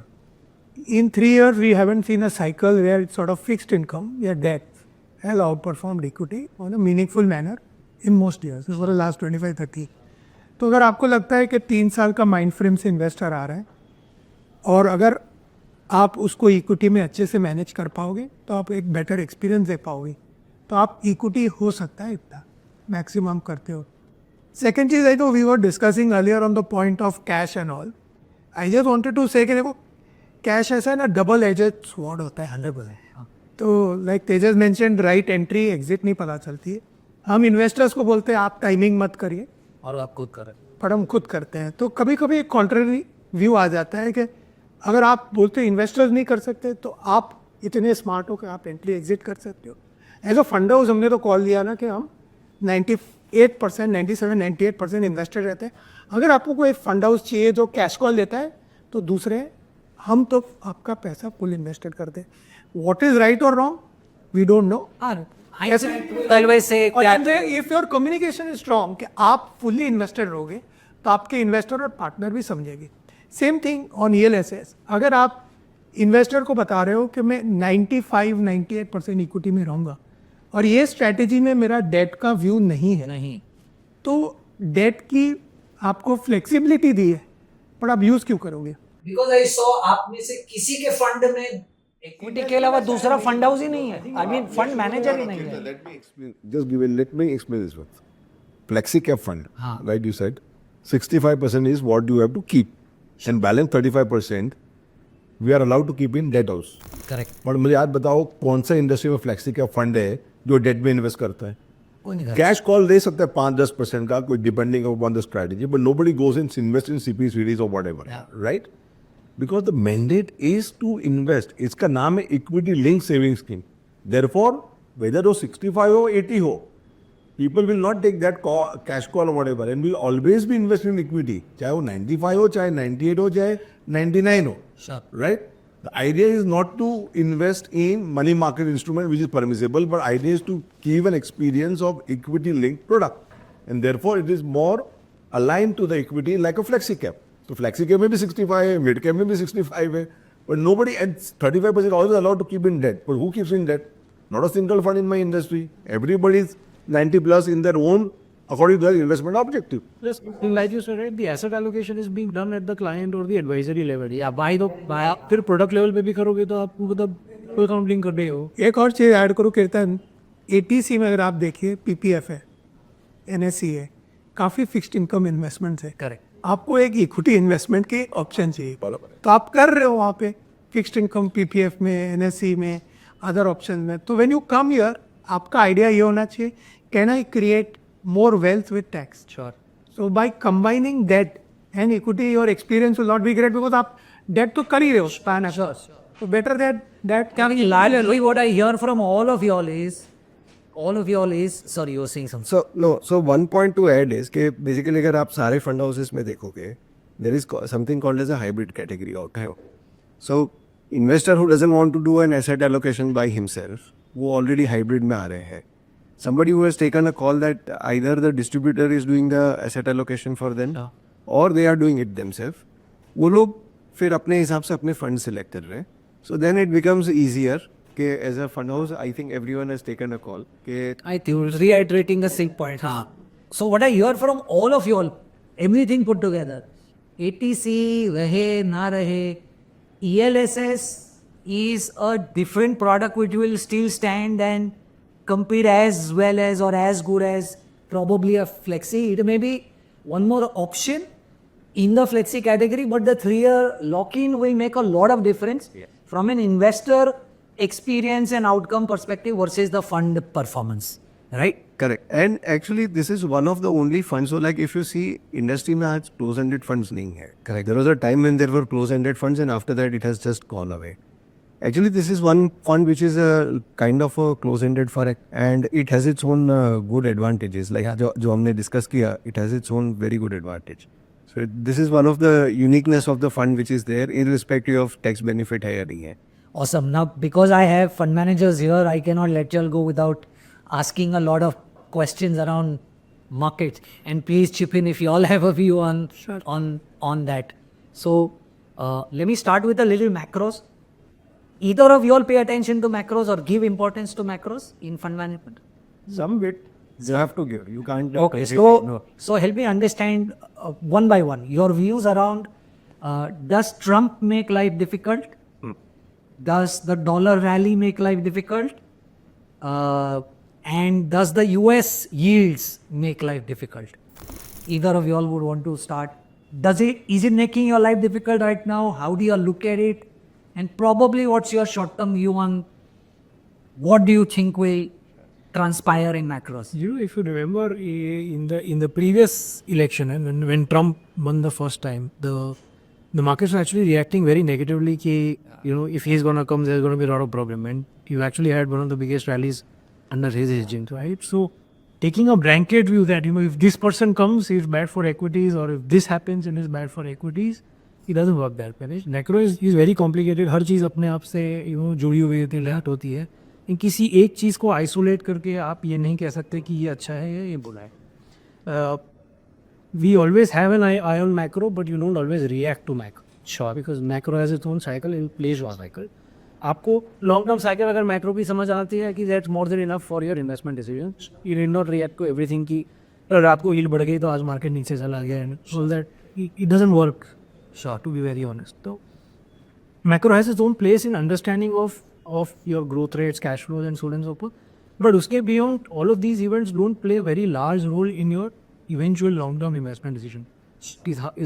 Speaker 2: In 3 years, we haven't seen a cycle where it's sort of fixed income, where debt has outperformed equity on a meaningful manner in most years, for the last 25-30. तो अगर आपको लगता है कि 3 साल का माइंड फ्रेम से investor आ रहा है, और अगर आप उसको इक्विटी में अच्छे से मैनेज कर पाओगे, तो आप एक बेटर एक्सपीरियंस दे पाओगे, तो आप इक्विटी हो सकता है इतना मैक्सिमम करते हो। सेकेंड चीज़ है, तो we were discussing earlier on the point of cash and all. I just wanted to say कि देखो कैश ऐसा है ना, डबल एजेड स्वॉर्ड होता है 100%। तो लाइक तेजस मेंशन्ड, राइट एंट्री एग्जिट नहीं पता चलती है। हम इन्वेस्टर्स को बोलते हैं आप टाइमिंग मत करिए,
Speaker 1: और आप खुद करें।
Speaker 2: पर हम खुद करते हैं। तो कभी कभी एक कॉन्ट्ररी व्यू आ जाता है कि अगर आप बोलते हैं इन्वेस्टर्स नहीं कर सकते, तो आप इतने स्मार्ट हो कि आप एंट्री एग्जिट कर सकते हो। एज अ फंड हाउस हमने तो कॉल लिया ना कि हम 98%, 97, 98% इन्वेस्टर रहते हैं। अगर आपको कोई फंड हाउस चाहिए जो कैश कॉल देता है, तो दूसरे हम तो आपका पैसा फुल इन्वेस्टेड करते हैं। वॉट इज राइट और wrong we don't know. If your communication is strong कि आप फुल्ली इन्वेस्टेड रहोगे, तो आपके इन्वेस्टर और पार्टनर भी समझेंगे। Same thing on ELSS। अगर आप इन्वेस्टर को बता रहे हो कि मैं 95-98% इक्विटी में रहूँगा, और ये स्ट्रैटेजी में मेरा डेट का व्यू नहीं है,
Speaker 1: नहीं,
Speaker 2: तो डेट की आपको फ्लेक्सिबिलिटी दी है, पर आप यूज़ क्यों करोगे?
Speaker 1: बिकॉज आई सॉ आप में से किसी के फंड में इक्विटी के अलावा दूसरा फंड हाउस ही नहीं है। आई मीन फंड मैनेजर ही नहीं है।
Speaker 6: Let me explain this one. Flexi cap fund, right? You said 65% is what you have to keep, and balance 35% we are allowed to keep in debt also.
Speaker 1: Correct.
Speaker 6: But मुझे आज बताओ कौन सा industry में flexi का fund है जो date में इन्वेस्ट करता है.
Speaker 1: कोई नहीं करता.
Speaker 6: कैश कॉल दे सकता है 5-10% का, कोई depending upon the strategy, but nobody goes in invest in CP series और whatever, right? Because the mandate is to invest. इसका नाम है equity link saving scheme. Therefore whether वो 65 हो 80 हो, people will not take that cash call or whatever, and will always be invested in equity, चाहे वो 95 हो, चाहे 98 हो, चाहे 99 हो.
Speaker 1: Sure.
Speaker 6: Right? The idea is not to invest in money market instrument which is permissible, but idea is to give an experience of equity linked product, and therefore it is more aligned to the equity like a flexi cap. So flexi cap में भी 65 है, mid cap में भी 65 है, but nobody, and 35% always allowed to keep in debt. But who keeps in debt? Not a single fund in my industry. Everybody is 90 plus in their own according to their investment objective.
Speaker 4: Yes, like you said, right, the asset allocation is being done at the client or the advisory level.
Speaker 1: या bye दो bye.
Speaker 4: फिर product level पे भी करोगे तो आपको मतलब कोई काउंटिंग कर रहे हो.
Speaker 2: एक और चीज़ ऐड करूँ कीर्तन, ATC में अगर आप देखिए PPF है, NSE है, काफ़ी फिक्स्ड इनकम इन्वेस्टमेंट्स है.
Speaker 1: करेक्ट.
Speaker 2: आपको एक इक्विटी इन्वेस्टमेंट के ऑप्शन चाहिए, तो आप कर रहे हो वहाँ पे फिक्स्ड इनकम PPF में, NSE में, अदर ऑप्शन में. तो व्हेन यू कम हियर, आपका आइडिया ये होना चाहिए, can I create more wealth with tax.
Speaker 1: Sure.
Speaker 2: So by combining debt and equity, your experience will not be great because आप debt तो कर ही रहे हो span
Speaker 1: Sure,
Speaker 2: across. So better that
Speaker 1: क्या Lally, what I hear from all of y'all is, sorry, you were saying something.
Speaker 3: So one point to add is कि basically अगर आप सारे fund houses में देखोगे, there is something called as a hybrid category out है. So investor who doesn't want to do an asset allocation by himself, वो already hybrid में आ रहे हैं. Somebody who has taken a call that either the distributor is doing the asset allocation for them, or they are doing it themselves, वो लोग फिर अपने हिसाब से अपने फंड सिलेक्ट कर रहे हैं. So then it becomes easier कि as a fund house, I think everyone has taken a call कि
Speaker 1: I think reiterating the same point. हाँ. So what I hear from all of you all, everything put together, ATC रहे ना रहे, ELSS is a different product which will still stand and compete as well as or as good as probably a flexi. It may be one more option in the flexi category, but the 3-year lock-in will make a lot of difference from an investor experience and outcome perspective versus the fund performance, right?
Speaker 3: Correct. And actually this is one of the only funds. So like if you see industry में आज close-ended funds नहीं है. Correct. There was a time when there were close-ended funds and after that it has just gone away. Actually this is one fund which is a kind of a close-ended fund and it has its own good advantages. Like जो हमने discuss किया, it has its own very good advantage. So this is one of the uniqueness of the fund which is there irrespective of tax benefit है या नहीं है.
Speaker 1: Awesome. Now, because I have fund managers here, I cannot let y'all go without asking a lot of questions around markets. And please chip in if you all have a view on that. So, let me start with a little macros. Either of you all pay attention to macros or give importance to macros in fund management?
Speaker 3: Some bit you have to give. You can't.
Speaker 1: Okay, so help me understand one by one your views around does Trump make life difficult? Does the dollar rally make life difficult? And does the US yields make life difficult? Either of you all would want to start. Is it making your life difficult right now? How do you look at it? And probably what's your short-term view on what do you think will transpire in macros?
Speaker 4: You know, if you remember in the previous election and when Trump won the first time, the markets were actually reacting very negatively कि, you know, if he's going to come, there's going to be a lot of problem. And you actually had one of the biggest rallies under his regime, right? So taking a blanket view that, you know, if this person comes, it's bad for equities, or if this happens and it's bad for equities, it doesn't work that way. Macro is very complicated. हर चीज़ अपने आप से, you know, जुड़ी हुई होती है. इन किसी एक चीज़ को आइसोलेट करके आप ये नहीं कह सकते कि ये अच्छा है या ये बुरा है. We always have an eye on macro, but you don't always react to macro. Sure. Because macro has its own cycle, it plays one cycle. आपको लॉन्ग टर्म साइकिल अगर मैक्रो भी समझ आती है कि that's more than enough for your investment decision. You did not react to everything कि रात को यील्ड बढ़ गई तो आज मार्केट नीचे चला गया and so that it doesn't work. Sure, to be very honest. So, macro has its own place in understanding of your growth rates, cash flows, and so on and so forth. But uske beyond, all of these events don't play a very large role in your eventual long-term investment decision.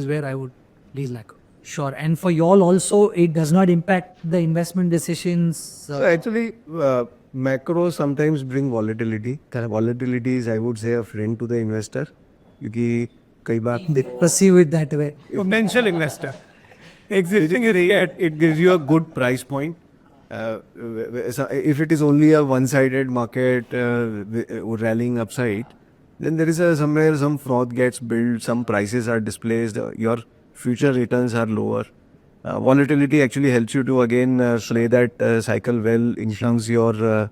Speaker 4: Is where I would least lack.
Speaker 1: Sure. And for y'all also, it does not impact the investment decisions.
Speaker 3: So actually, macro sometimes bring volatility. Volatility is, I would say, a friend to the investor. क्योंकि कई बार
Speaker 1: Perceive it that way.
Speaker 2: Potential investor. Existing rate.
Speaker 3: it gives you a good price point. So if it is only a one-sided market rallying upside, then there is somewhere some froth gets built, some prices are displaced, your future returns are lower. Volatility actually helps you to again play that cycle well, enhance your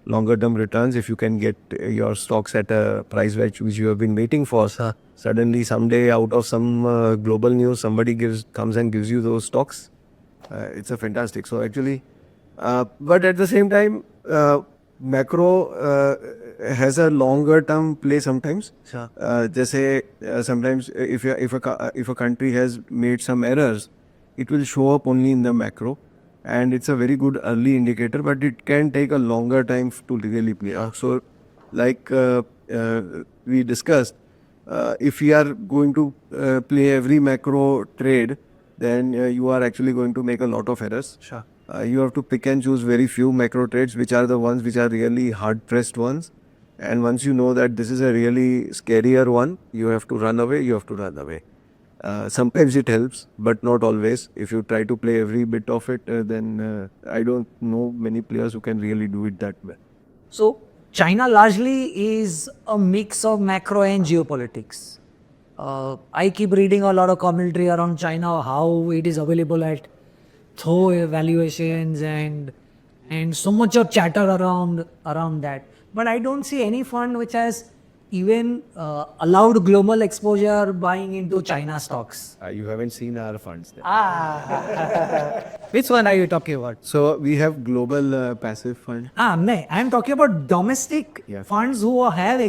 Speaker 3: longer term returns. If you can get your stocks at a price which you have been waiting for, suddenly someday out of some global news, somebody comes and gives you those stocks. It's a fantastic. So actually, but at the same time, macro has a longer term play sometimes. जैसे sometimes if a country has made some errors, it will show up only in the macro, and it's a very good early indicator, but it can take a longer time to really play. So like we discussed, if we are going to play every macro trade, then you are actually going to make a lot of errors. You have to pick and choose very few macro trades, which are the ones which are really hard pressed ones. And once you know that this is a really scarier one, you have to run away. Sometimes it helps, but not always. If you try to play every bit of it, then I don't know many players who can really do it that well.
Speaker 1: So China largely is a mix of macro and geopolitics. I keep reading a lot of commentary around China, how it is available at low valuations and so much of chatter around that. But I don't see any fund which has even allowed global exposure buying into China stocks.
Speaker 3: You haven't seen our funds there.
Speaker 1: Which one are you talking about?
Speaker 3: So we have global passive fund.
Speaker 1: No, I'm talking about domestic
Speaker 3: Yeah.
Speaker 1: funds who have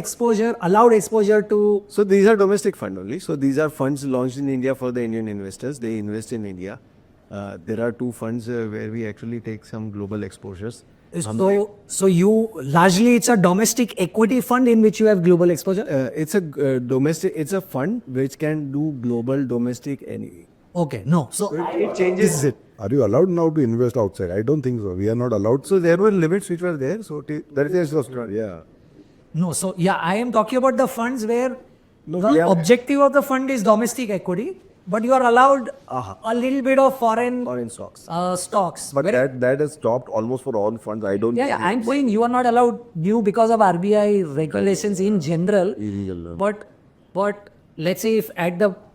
Speaker 1: allowed exposure to.
Speaker 3: So these are domestic fund only. So these are funds launched in India for the Indian investors. They invest in India. There are two funds where we actually take some global exposures.
Speaker 1: So you largely it's a domestic equity fund in which you have global exposure.
Speaker 3: It's a domestic. It's a fund which can do global, domestic, any.
Speaker 1: Okay, no. So
Speaker 3: It changes it.
Speaker 6: Are you allowed now to invest outside? I don't think so. We are not allowed.
Speaker 3: So there were limits which were there. So that is yeah.
Speaker 1: no. So yeah, I am talking about the funds where the
Speaker 3: yeah.
Speaker 1: objective of the fund is domestic equity, but you are allowed a little bit of foreign
Speaker 3: Foreign stocks.
Speaker 1: stocks.
Speaker 6: But that has stopped almost for all funds. I don't.
Speaker 1: Yeah, I'm saying you are not allowed new because of RBI regulations in general. But let's say if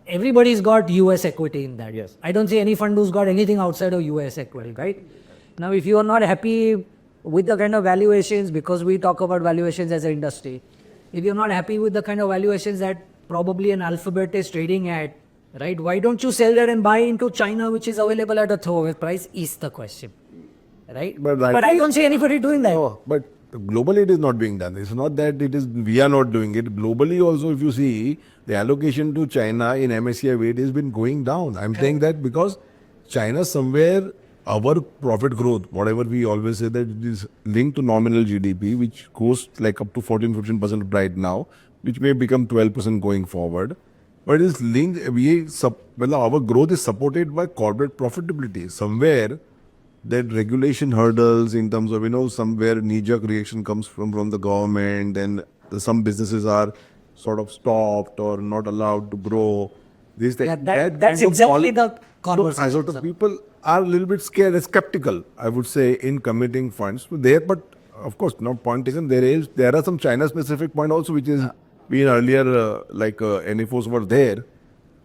Speaker 1: everybody's got US equity in that.
Speaker 3: Yes.
Speaker 1: I don't see any fund who's got anything outside of US equity, right? Now, if you are not happy with the kind of valuations, because we talk about valuations as an industry, if you're not happy with the kind of valuations that probably an Alphabet is trading at, right? Why don't you sell that and buy into China, which is available at a throwaway price? Is the question, right?
Speaker 6: But
Speaker 1: I don't see anybody doing that.
Speaker 6: No, but globally it is not being done. It's not that we are not doing it. Globally also, if you see, the allocation to China in MSCI weight has been going down. I'm saying that because China somewhere, our profit growth, whatever we always say that it is linked to nominal GDP, which goes like up to 14-15% right now, which may become 12% going forward. But it is linked, our growth is supported by corporate profitability. Somewhere, that regulation hurdles in terms of, somewhere knee-jerk reaction comes from the government, and some businesses are sort of stopped or not allowed to grow. That's
Speaker 1: exactly the conversation.
Speaker 6: So the people are a little bit scared, skeptical, I would say, in committing funds. But of course, no point taken. There are some China-specific point also, which is been earlier, NFOs were there.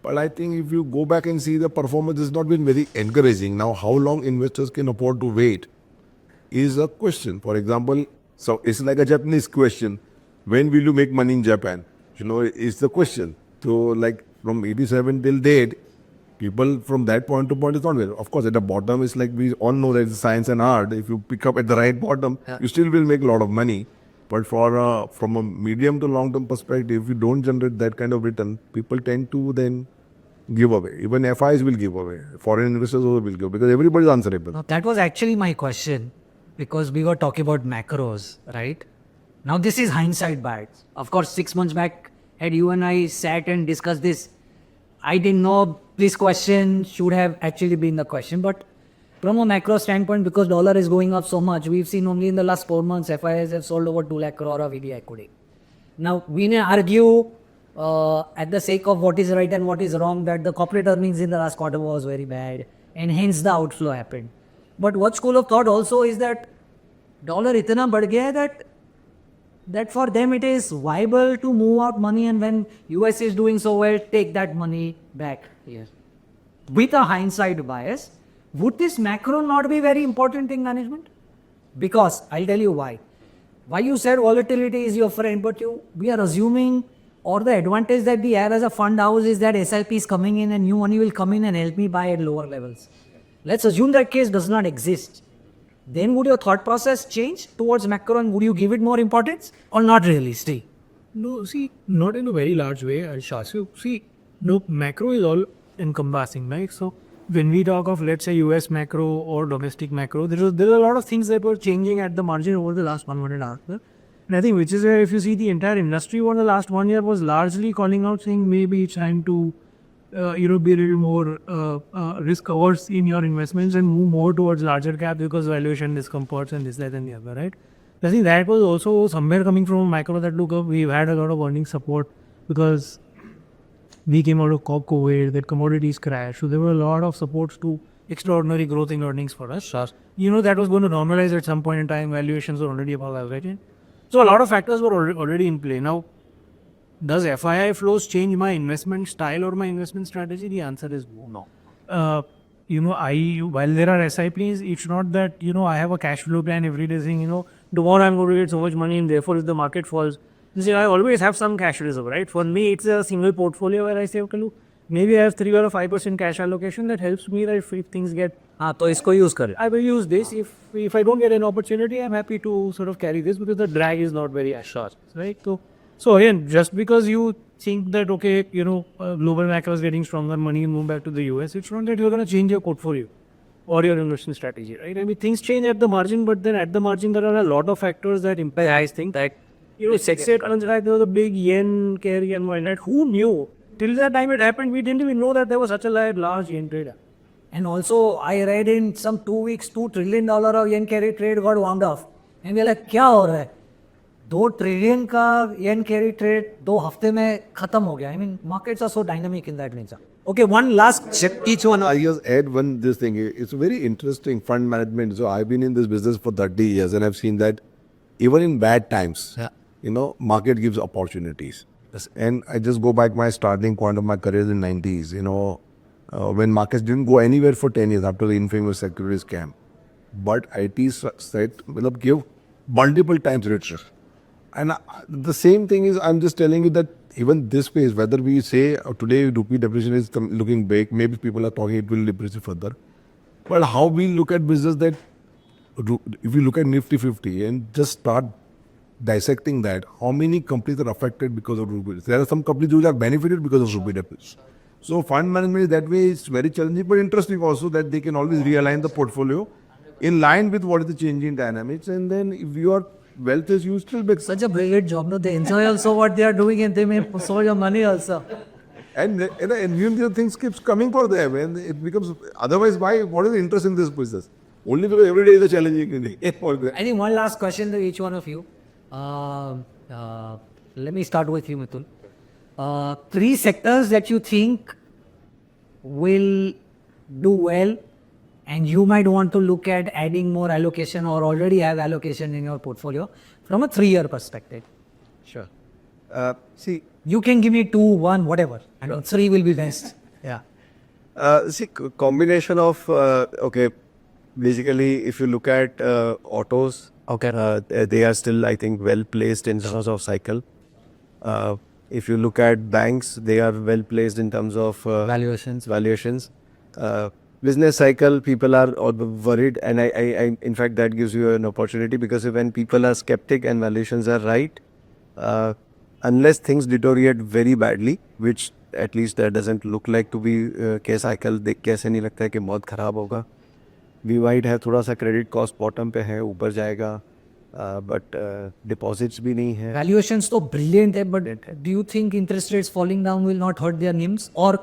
Speaker 6: But I think if you go back and see the performance has not been very encouraging. Now, how long investors can afford to wait is a question. For example, so it's like a Japanese question. When will you make money in Japan? It's the question. So like from 87 till date, people from that point to point is not there. Of course, at the bottom, it's like we all know that it's science and art. If you pick up at the right bottom, you still will make a lot of money. But from a medium to long term perspective, if you don't generate that kind of return, people tend to then give away. Even FIs will give away. Foreign investors also will give, because everybody is answerable.
Speaker 1: Now, that was actually my question, because we were talking about macros, right? Now, this is hindsight bias. Of course, 6 months back, had you and I sat and discussed this, I didn't know this question should have actually been the question, but from a macro standpoint, because dollar is going up so much, we've seen only in the last 4 months FIs have sold over 2 lakh crore of EV equity. Now, we may argue at the sake of what is right and what is wrong that the corporate earnings in the last quarter was very bad and hence the outflow happened. But what school of thought also is that dollar itna बढ़ गया है that for them it is viable to move out money, and when US is doing so well, take that money back here. With a hindsight bias, would this macro not be very important in management? Because I'll tell you why. Why you said volatility is your friend, but we are assuming, or the advantage that we have as a fund house is that SIP is coming in and new money will come in and help me buy at lower levels. Let's assume that case does not exist. Then would your thought process change towards macro, and would you give it more importance or not really? Stay.
Speaker 4: No, see, not in a very large way, Shah. So, see, no, macro is all encompassing, right? So, when we talk of, let's say, US macro or domestic macro, there are a lot of things that were changing at the margin over the last 1.5 years. And I think which is where, if you see the entire industry over the last 1 year was largely calling out, saying maybe it's time to be a little more risk averse in your investments and move more towards larger cap because valuation discomforts and this, that, and the other, right? I think that was also somewhere coming from a macro that look up. We've had a lot of earnings support because we came out of COVID, that commodities crashed. So there were a lot of supports to extraordinary growth in earnings for us. That was going to normalize at some point in time. Valuations were already above average. So a lot of factors were already in play. Now, does FII flows change my investment style or my investment strategy? The answer is no. While there are SIPs, it's not that, I have a cash flow plan every day saying, tomorrow I'm going to get so much money and therefore if the market falls, I always have some cash reserve, right? For me, it's a single portfolio where I say, okay, look, maybe I have 3 or 5% cash allocation that helps me that if things get...
Speaker 1: तो इसको use कर.
Speaker 4: I will use this. If I don't get an opportunity, I'm happy to sort of carry this because the drag is not very sharp, right? So again, just because you think that, okay, global macro is getting stronger, money will move back to the US, it's not that you're going to change your portfolio or your investment strategy, right? I mean, things change at the margin, but then at the margin, there are a lot of factors that impact. I think that, there was a big yen carry and whatnot. Who knew? Till that time it happened, we didn't even know that there was such a large yen trade.
Speaker 1: And also, I read in some 2 weeks, $2 trillion of yen carry trade got wound off. And we're like, क्या हो रहा है? 2 trillion का yen carry trade 2 हफ्ते में खत्म हो गया. I mean, markets are so dynamic in that nature. Okay, one last check each one.
Speaker 5: I just add this thing. It's very interesting fund management. So I've been in this business for 30 years and I've seen that even in bad times, market gives opportunities. And I just go back my starting point of my career in 90s, when markets didn't go anywhere for 10 years after the infamous security scam. But IT said, give multiple times richer. And the same thing is, I'm just telling you that even this phase, whether we say today rupee depreciation is looking big, maybe people are talking it will depreciate further. But how we look at business that, if you look at Nifty 50 and just start dissecting that, how many companies are affected because of rupee? There are some companies which are benefited because of rupee depreciation. So fund management that way is very challenging, but interesting also that they can always realign the portfolio in line with what is the changing dynamics. And then if your wealth is used, still big.
Speaker 1: Such a brilliant job. No, they enjoy also what they are doing and they may solve your money also.
Speaker 5: And new things keeps coming for them, and it becomes otherwise. Why? What is the interest in this business? Only because every day is a challenging day.
Speaker 1: I think one last question to each one of you. Let me start with you, Mithun. 3 sectors that you think will do well and you might want to look at adding more allocation or already have allocation in your portfolio from a 3-year perspective.
Speaker 3: Sure.
Speaker 1: You can give me 2, 1, whatever. And 3 will be best. Yeah.
Speaker 3: Combination of, basically if you look at autos, they are still, I think, well placed in terms of cycle. If you look at banks, they are well placed in terms of valuations. Business cycle, people are worried, and I in fact that gives you an opportunity, because when people are skeptic and valuations are right, unless things deteriorate very badly, which at least that doesn't look like to be case cycle, देख के ऐसे नहीं लगता है कि बहुत खराब होगा. We might have थोड़ा सा credit cost bottom पे है, ऊपर जाएगा. But deposits भी नहीं है.
Speaker 1: Valuations तो brilliant है, but do you think interest rates falling down will not hurt their NIMs? Or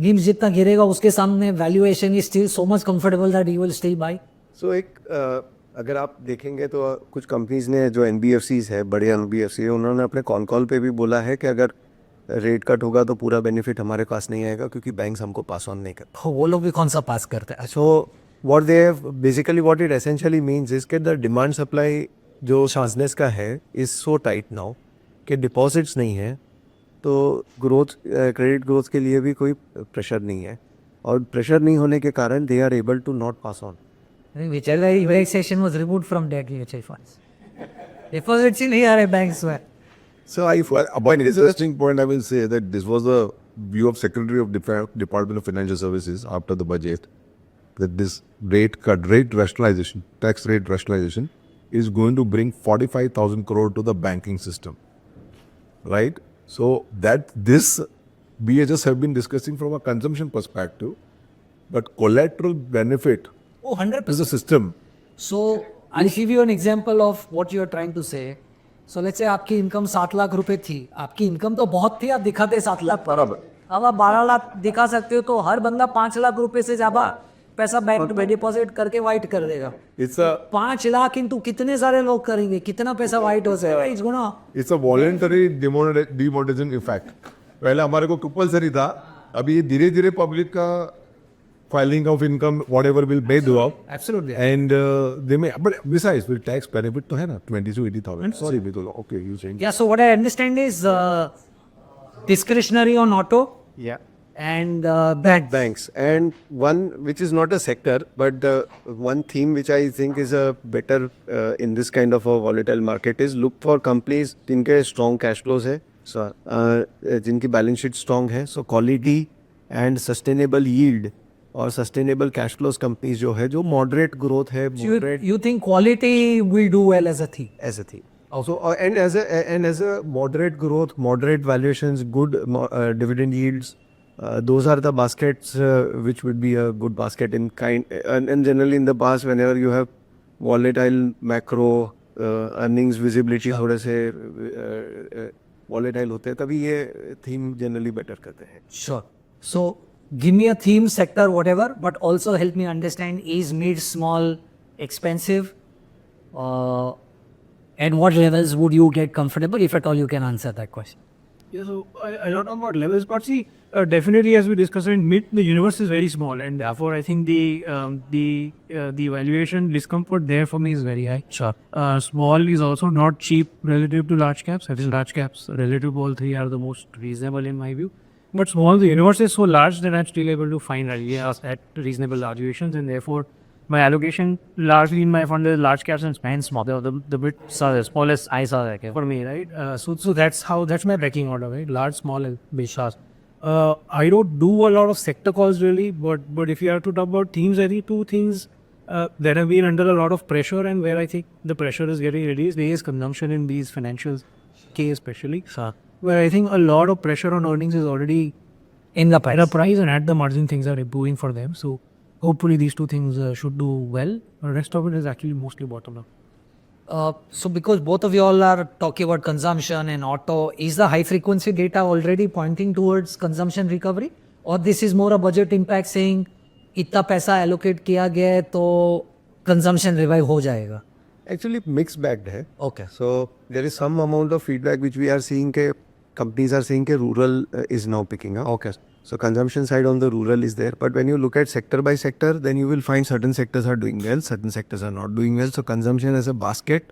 Speaker 1: NIMs जितना गिरेगा उसके सामने valuation is still so much comfortable that you will still buy.
Speaker 3: So अगर आप देखेंगे तो कुछ कंपनीज ने जो NBFCs है, बड़े NBFC है, उन्होंने अपने कॉल पे भी बोला है कि अगर रेट कट होगा तो पूरा बेनिफिट हमारे पास नहीं आएगा क्योंकि बैंक्स हमको पास ऑन नहीं करते.
Speaker 1: वो लोग भी कौन सा पास करते हैं?
Speaker 3: So what it essentially means is कि the demand supply जो बिजनेस का है is so tight now कि डिपॉजिट्स नहीं है, तो क्रेडिट ग्रोथ के लिए भी कोई प्रेशर नहीं है, और प्रेशर नहीं होने के कारण they are able to not pass on.
Speaker 1: Which other relaxation was removed from debt mutual funds. Deposits ही नहीं आ रहे banks में.
Speaker 5: So one interesting point I will say that this was the view of Secretary of Department of Financial Services after the budget, that this rate cut, rate rationalization, tax rate rationalization is going to bring 45,000 crore to the banking system, right? So that this BHS have been discussing from a consumption perspective, but collateral benefit
Speaker 1: Oh, 100%.
Speaker 5: is the system.
Speaker 1: So I'll give you an example of what you are trying to say. So let's say आपकी income 7 lakh रुपए थी. आपकी income तो बहुत थी, आप दिखाते 7 लाख.
Speaker 5: बराबर.
Speaker 1: अब आप 12 लाख दिखा सकते हो, तो हर बंदा 5 लाख रुपए से ज्यादा पैसा बैंक में डिपॉजिट करके वाइट कर देगा.
Speaker 5: It's a
Speaker 1: 5 लाख इंटू कितने सारे लोग करेंगे, कितना पैसा वाइट हो जाएगा. It's gonna
Speaker 5: It's a voluntary demonetization effect. पहले हमारे को कंपल्सरी था, अभी ये धीरे धीरे पब्लिक का filing of income whatever will may do up,
Speaker 1: absolutely.
Speaker 5: and they may, but besides will tax benefit तो है ना 20 to 80,000. Sorry Mitul, okay you saying.
Speaker 1: Yeah, so what I understand is discretionary on auto
Speaker 3: Yeah.
Speaker 1: and bank.
Speaker 3: Banks, and one which is not a sector but one theme which I think is a better in this kind of a volatile market is look for companies जिनके strong cash flows है, so जिनकी balance sheet strong है, so quality and sustainable yield और sustainable cash flows companies जो है, जो moderate growth है, moderate
Speaker 1: You think quality will do well as a thing?
Speaker 3: as a thing. Also, and as a moderate growth, moderate valuations, good dividend yields, those are the baskets which would be a good basket in kind. And generally in the past, whenever you have volatile macro earnings visibility थोड़े से volatile होते हैं, तभी ये theme generally better करते हैं.
Speaker 1: Sure. So give me a theme, sector, whatever, but also help me understand, is mid, small, expensive? And what levels would you get comfortable, if at all you can answer that question?
Speaker 4: Yeah, so I don't know about levels, but see, definitely as we discussed in mid, the universe is very small, and therefore I think the valuation discomfort there for me is very high.
Speaker 1: Sure.
Speaker 4: Small is also not cheap relative to large caps. I think large caps relative to all three are the most reasonable in my view. But small, the universe is so large that I'm still able to find ideas at reasonable valuations, and therefore my allocation largely in my fund is large caps and small. The bit smallest I saw that for me, right? So that's my ranking order, right? Large, small, and big. I don't do a lot of sector calls really, but if you have to talk about themes, I think two things that have been under a lot of pressure and where I think the pressure is getting reduced is consumption in these financials, especially. Where I think a lot of pressure on earnings is already
Speaker 1: In the
Speaker 4: at a price, and at the margin things are improving for them. So hopefully these two things should do well. The rest of it is actually mostly bottom up.
Speaker 1: So because both of you all are talking about consumption and auto, is the high frequency data already pointing towards consumption recovery, or this is more a budget impact saying इतना पैसा allocate किया गया है तो consumption revive हो जाएगा?
Speaker 3: Actually mixed bagged है.
Speaker 1: Okay.
Speaker 3: So there is some amount of feedback which we are seeing के companies are saying that rural is now picking up.
Speaker 1: Okay.
Speaker 3: So consumption side on the rural is there. But when you look at sector by sector, then you will find certain sectors are doing well, certain sectors are not doing well. So consumption as a basket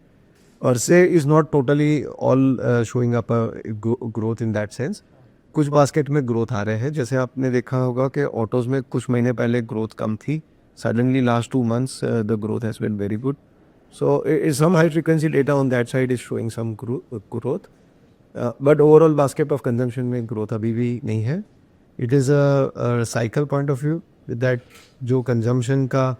Speaker 3: per se is not totally all showing up a growth in that sense. कुछ basket में growth आ रहे हैं, जैसे आपने देखा होगा कि autos में कुछ महीने पहले ग्रोथ कम थी, suddenly last 2 months the growth has been very good. So some high frequency data on that side is showing some growth. But overall basket of consumption में growth अभी भी नहीं है. It is a cycle point of view that जो consumption का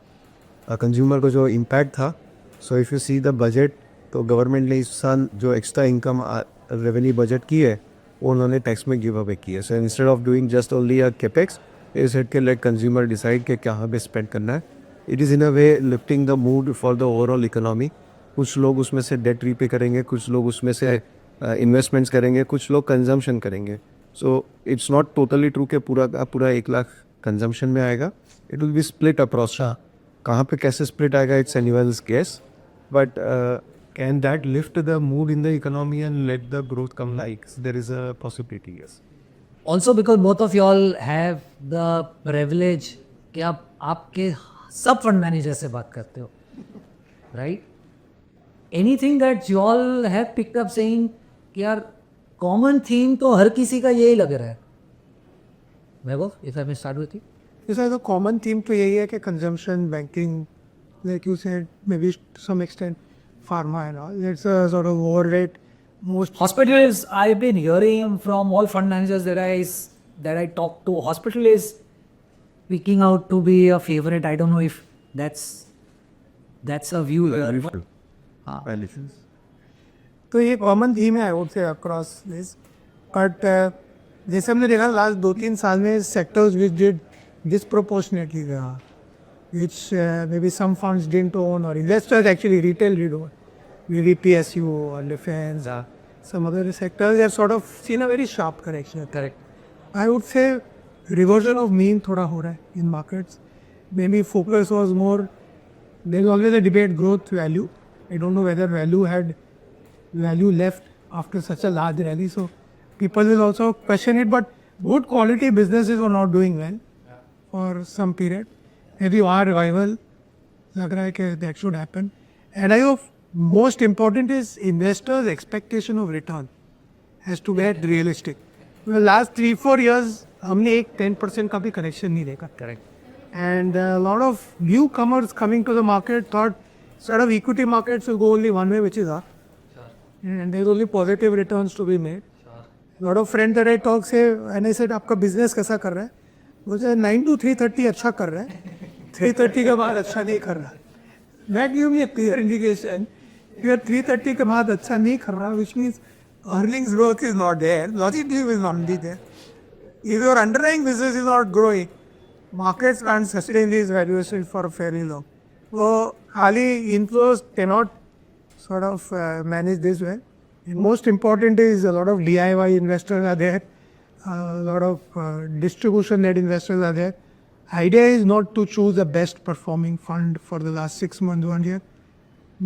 Speaker 3: consumer को जो impact था. So if you see the budget, तो government ने इस साल जो extra income revenue budget की है, वो उन्होंने tax में give away की है. So instead of doing just only a capex, they said कि let consumer decide कि कहाँ पे spend करना है. It is in a way lifting the mood for the overall economy. कुछ लोग उसमें से debt repay करेंगे, कुछ लोग उसमें से इन्वेस्टमेंट्स करेंगे, कुछ लोग कंजम्पशन करेंगे. So it's not totally true कि पूरा का पूरा 1 लाख कंजम्पशन में आएगा. It will be split across. कहाँ पे कैसे split आएगा it's anyone's guess. But can that lift the mood in the economy and let the growth come like? There is a possibility, yes.
Speaker 1: Also because both of y'all have the privilege कि आप आपके सब fund manager से बात करते हो, right? Anything that you all have picked up saying कि यार कॉमन थीम तो हर किसी का यही लग रहा है. वैभव, if I may start with you.
Speaker 2: This is a common theme to यही है कि consumption, banking, like you said, maybe to some extent, pharma and all. It's a sort of overrate. Most
Speaker 1: Hospital is, I've been hearing from all fund managers that I talk to, hospital is picking out to be a favorite. I don't know if that's a view.
Speaker 2: तो ये common theme है I would say across this. But जैसे हमने देखा last 2-3 साल में sectors which did disproportionately which maybe some funds didn't own or investors actually retail did own. Maybe PSU or defense, some other sectors have sort of seen a very sharp correction.
Speaker 1: Correct.
Speaker 2: I would say reversion of mean थोड़ा हो रहा है in markets. Maybe focus was more, there's always a debate growth value. I don't know whether value had value left after such a large rally. So people will also question it, but good quality businesses were not doing well for some period. Maybe our revival लग रहा है कि that should happen. And I hope most important is investors' expectation of return has to get realistic. The last 3-4 years हमने एक 10% का भी correction नहीं देखा.
Speaker 1: Correct.
Speaker 2: And a lot of newcomers coming to the market thought sort of equity markets will go only one way, which is up. And there's only positive returns to be made. A lot of friends that I talk say, and I said, आपका business कैसा कर रहा है? मुझे 9 to 3:30 अच्छा कर रहा है, 3:30 के बाद अच्छा नहीं कर रहा. That gives me a clear indication. If you're 3:30 के बाद अच्छा नहीं कर रहा, which means earnings growth is not there, logic is not there. If your underlying business is not growing, markets can't sustain these valuations for a fairly long. So, खाली inflows cannot sort of manage this well. And most important is a lot of DIY investors are there. A lot of distribution-led investors are there. Idea is not to choose the best performing fund for the last 6 months, 1 year.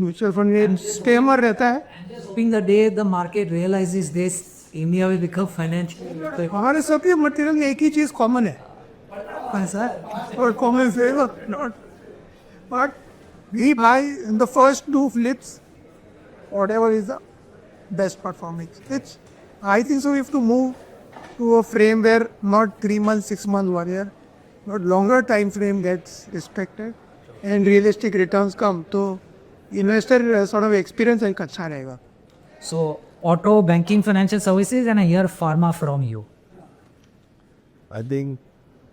Speaker 2: Mutual fund में scammer रहता है.
Speaker 1: Hoping the day the market realizes this, India will become financial. तो
Speaker 2: हमारे सबके material में एक ही चीज़ common है.
Speaker 1: ऐसा
Speaker 2: और common favour not. But we buy in the first 2 flips, whatever is the best performing. It's, I think so we have to move to a frame where not 3 months, 6 months, 1 year, but longer time frame gets respected and realistic returns come. तो investor sort of experience एक अच्छा रहेगा.
Speaker 1: So auto, banking, financial services, and I hear pharma from you.
Speaker 5: I think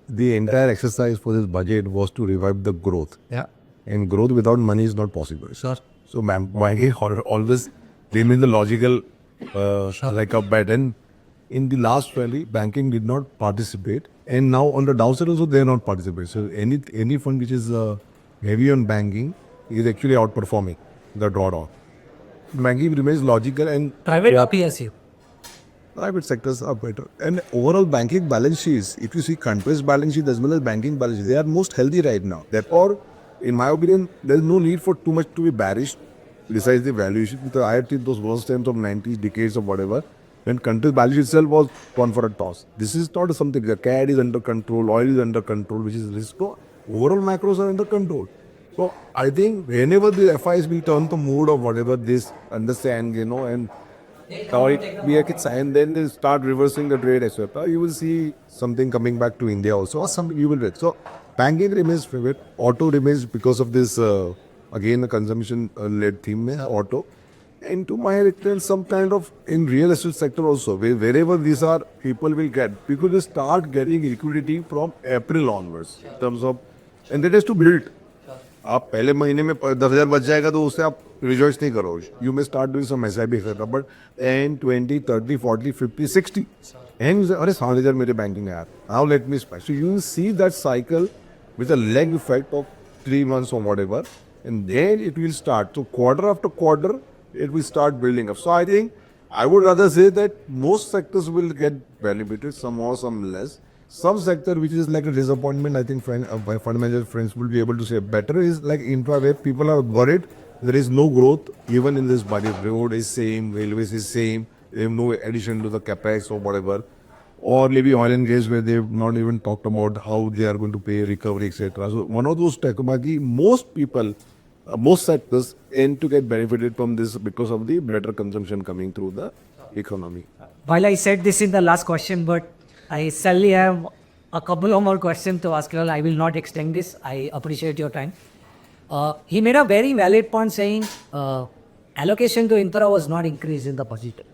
Speaker 5: the entire exercise for this budget was to revive the growth.
Speaker 1: Yeah.
Speaker 5: And growth without money is not possible.
Speaker 1: Sure.
Speaker 5: So banking always remains the logical like a bet. And in the last rally, banking did not participate. And now on the downside also they are not participating. So any fund which is heavy on banking is actually outperforming the drawdown. Banking remains logical and
Speaker 1: Private PSU.
Speaker 5: private sectors are better. And overall banking balance sheets, if you see countries' balance sheet as well as banking balance sheet, they are most healthy right now. Therefore, in my opinion, there is no need for too much to be bearish besides the valuation. Because I had seen those worst times of 90s, decades or whatever, when country's balance sheet itself was gone for a toss. This is not something, the CAD is under control, oil is under control, which is risk. So, overall macros are under control. So, I think whenever the FIs will turn the mood or whatever, this understand, and how it be a sign, then they start reversing the trade, etc. You will see something coming back to India also, or some you will read. So, banking remains favorite. Auto remains because of this, again, a consumption-led theme, auto. And to my extent, some kind of in real estate sector also, wherever these are, people will start getting liquidity from April onwards in terms of, and that has to build. आप पहले महीने में 10,000 बच जाएगा तो उससे आप rejoice नहीं करो. You may start doing some SIP करना, बट 10, 20, 30, 40, 50, 60 एंड अरे 7,000 मेरे बैंकिंग में यार, now let me spend. So you will see that cycle with a lag effect of 3 months or whatever, and then it will start. So quarter after quarter, it will start building up. So I think I would rather say that most sectors will get benefited, some more, some less. Some sector which is like a disappointment, I think my fund manager friends will be able to say better is like infra where people are worried there is no growth even in this budget. Road is same, railways is same, they have no addition to the capex or whatever. Or maybe oil and gas where they've not even talked about how they are going to pay recovery, etc. So one of those technology, most people, most sectors tend to get benefited from this because of the better consumption coming through the economy.
Speaker 1: While I said this in the last question, but I sadly have a couple of more questions to ask you all. I will not extend this. I appreciate your time. He made a very valid point saying allocation to infra was not increased in the budget.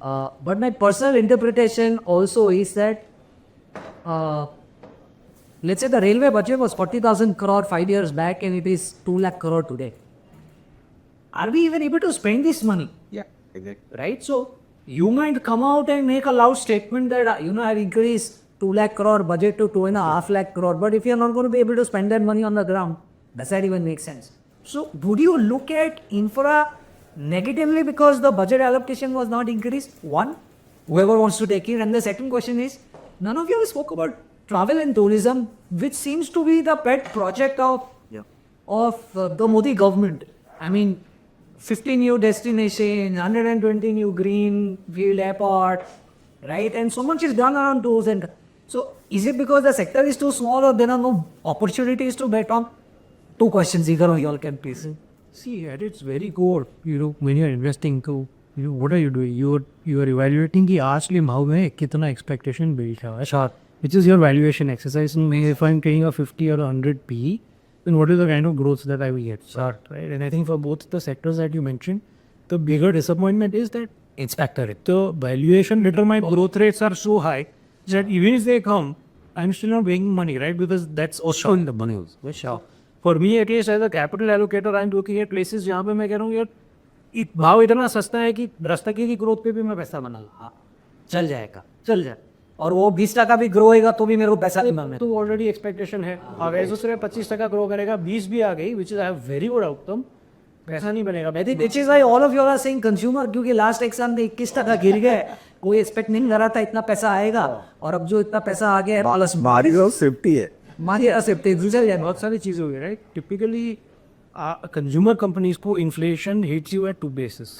Speaker 1: But my personal interpretation also is that let's say the railway budget was 40,000 crore 5 years back and it is 2 lakh crore today. Are we even able to spend this money?
Speaker 2: Yeah, exactly.
Speaker 1: Right? So you might come out and make a loud statement that, I've increased 2 lakh crore budget to 2.5 lakh crore. But if you're not going to be able to spend that money on the ground, does that even make sense? So would you look at infra negatively because the budget allocation was not increased? One, whoever wants to take it. And the second question is, none of you spoke about travel and tourism, which seems to be the pet project of the Modi government. I mean, 50 new destinations, 120 new greenfield airport, right? And so much is done around those. And so is it because the sector is too small or there are no opportunities to bet on? Two questions, either of you all can please.
Speaker 4: See, at its very core, when you're investing to, what are you doing? You are evaluating कि आज के भाव में कितना expectation built है.
Speaker 1: Sure.
Speaker 4: Which is your valuation exercise. If I'm paying a 50 or 100 PE, then what is the kind of growth that I will get?
Speaker 1: Sure.
Speaker 4: Right? And I think for both the sectors that you mentioned, the bigger disappointment is that
Speaker 1: It's factored.
Speaker 4: the valuation determined growth rates are so high that even if they come, I'm still not making money, right? Because that's also in the money.
Speaker 1: Sure.
Speaker 4: For me, at least as a capital allocator, I'm looking at places जहाँ पे मैं कह रहा हूँ यार भाव इतना सस्ता है कि रास्ता की ग्रोथ पे भी मैं पैसा बना लूँ.
Speaker 1: चल जाएगा, चल जाए. और वो 20% भी ग्रो होएगा तो भी मेरे को पैसा नहीं मिलना.
Speaker 4: तो ऑलरेडी एक्सपेक्टेशन है. अगर दूसरे 25% ग्रो करेगा, 20 भी आ गई, which is very good outcome, पैसा नहीं बनेगा.
Speaker 1: Which is why all of you are saying consumer, क्योंकि लास्ट एग्जाम में 21% गिर गए, कोई एक्सपेक्ट नहीं कर रहा था इतना पैसा आएगा, और अब जो इतना पैसा आ गया है प्लस
Speaker 3: सेफ्टी है.
Speaker 4: बहुत सारी चीज़ हो गई, राइट. टिपिकली कंज्यूमर कंपनीज को inflation hits you at 2 bases.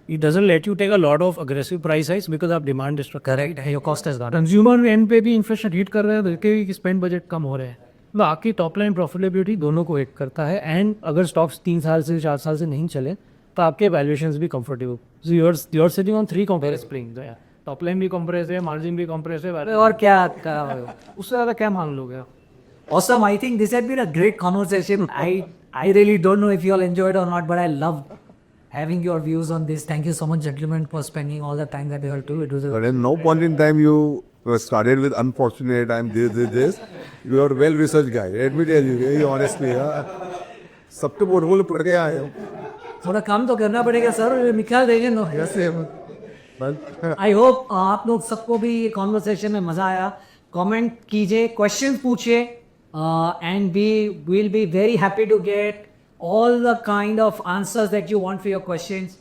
Speaker 4: It doesn't let you take a lot of aggressive price hikes because आप डिमांड डिस्ट्रक्ट.
Speaker 1: करेक्ट है, your cost is gone.
Speaker 4: Consumer and पे भी इन्फ्लेशन हिट कर रहे हैं, तो spend budget कम हो रहे हैं. तो आपकी टॉप लाइन प्रॉफिटेबिलिटी दोनों को हिट करता है. एंड अगर स्टॉक्स 3 साल से 4 साल से नहीं चले तो आपके वैल्यूएशंस भी comfortable. So you are sitting on 3 compress spring. Top line भी कंप्रेस है, मार्जिन भी कंप्रेस है,
Speaker 1: और क्या
Speaker 4: उससे ज़्यादा क्या मांग लोगे.
Speaker 1: Awesome. I think this had been a great conversation. I really don't know if you all enjoyed or not, but I loved having your views on this. Thank you so much, gentlemen, for spending all the time that you all do. It was
Speaker 5: But at no point in time you started with unfortunate, I'm this. You are a well-researched guy. Let me tell you, very honestly. सबके portfolio पढ़ के आए हो.
Speaker 1: थोड़ा काम तो करना पड़ेगा सर, निकाल देंगे नो. आई होप आप लोग सबको भी कॉन्वर्सेशन में मज़ा आया. कमेंट कीजिए, क्वेश्चन पूछिए, and we will be very happy to get all the kind of answers that you want for your questions.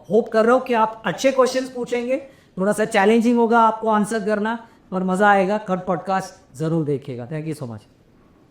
Speaker 1: Hope कर रहा हूँ कि आप अच्छे क्वेश्चंस पूछेंगे. थोड़ा सा चैलेंजिंग होगा आपको आंसर करना, और मज़ा आएगा. कट पॉडकास्ट ज़रूर देखिएगा. Thank you so much.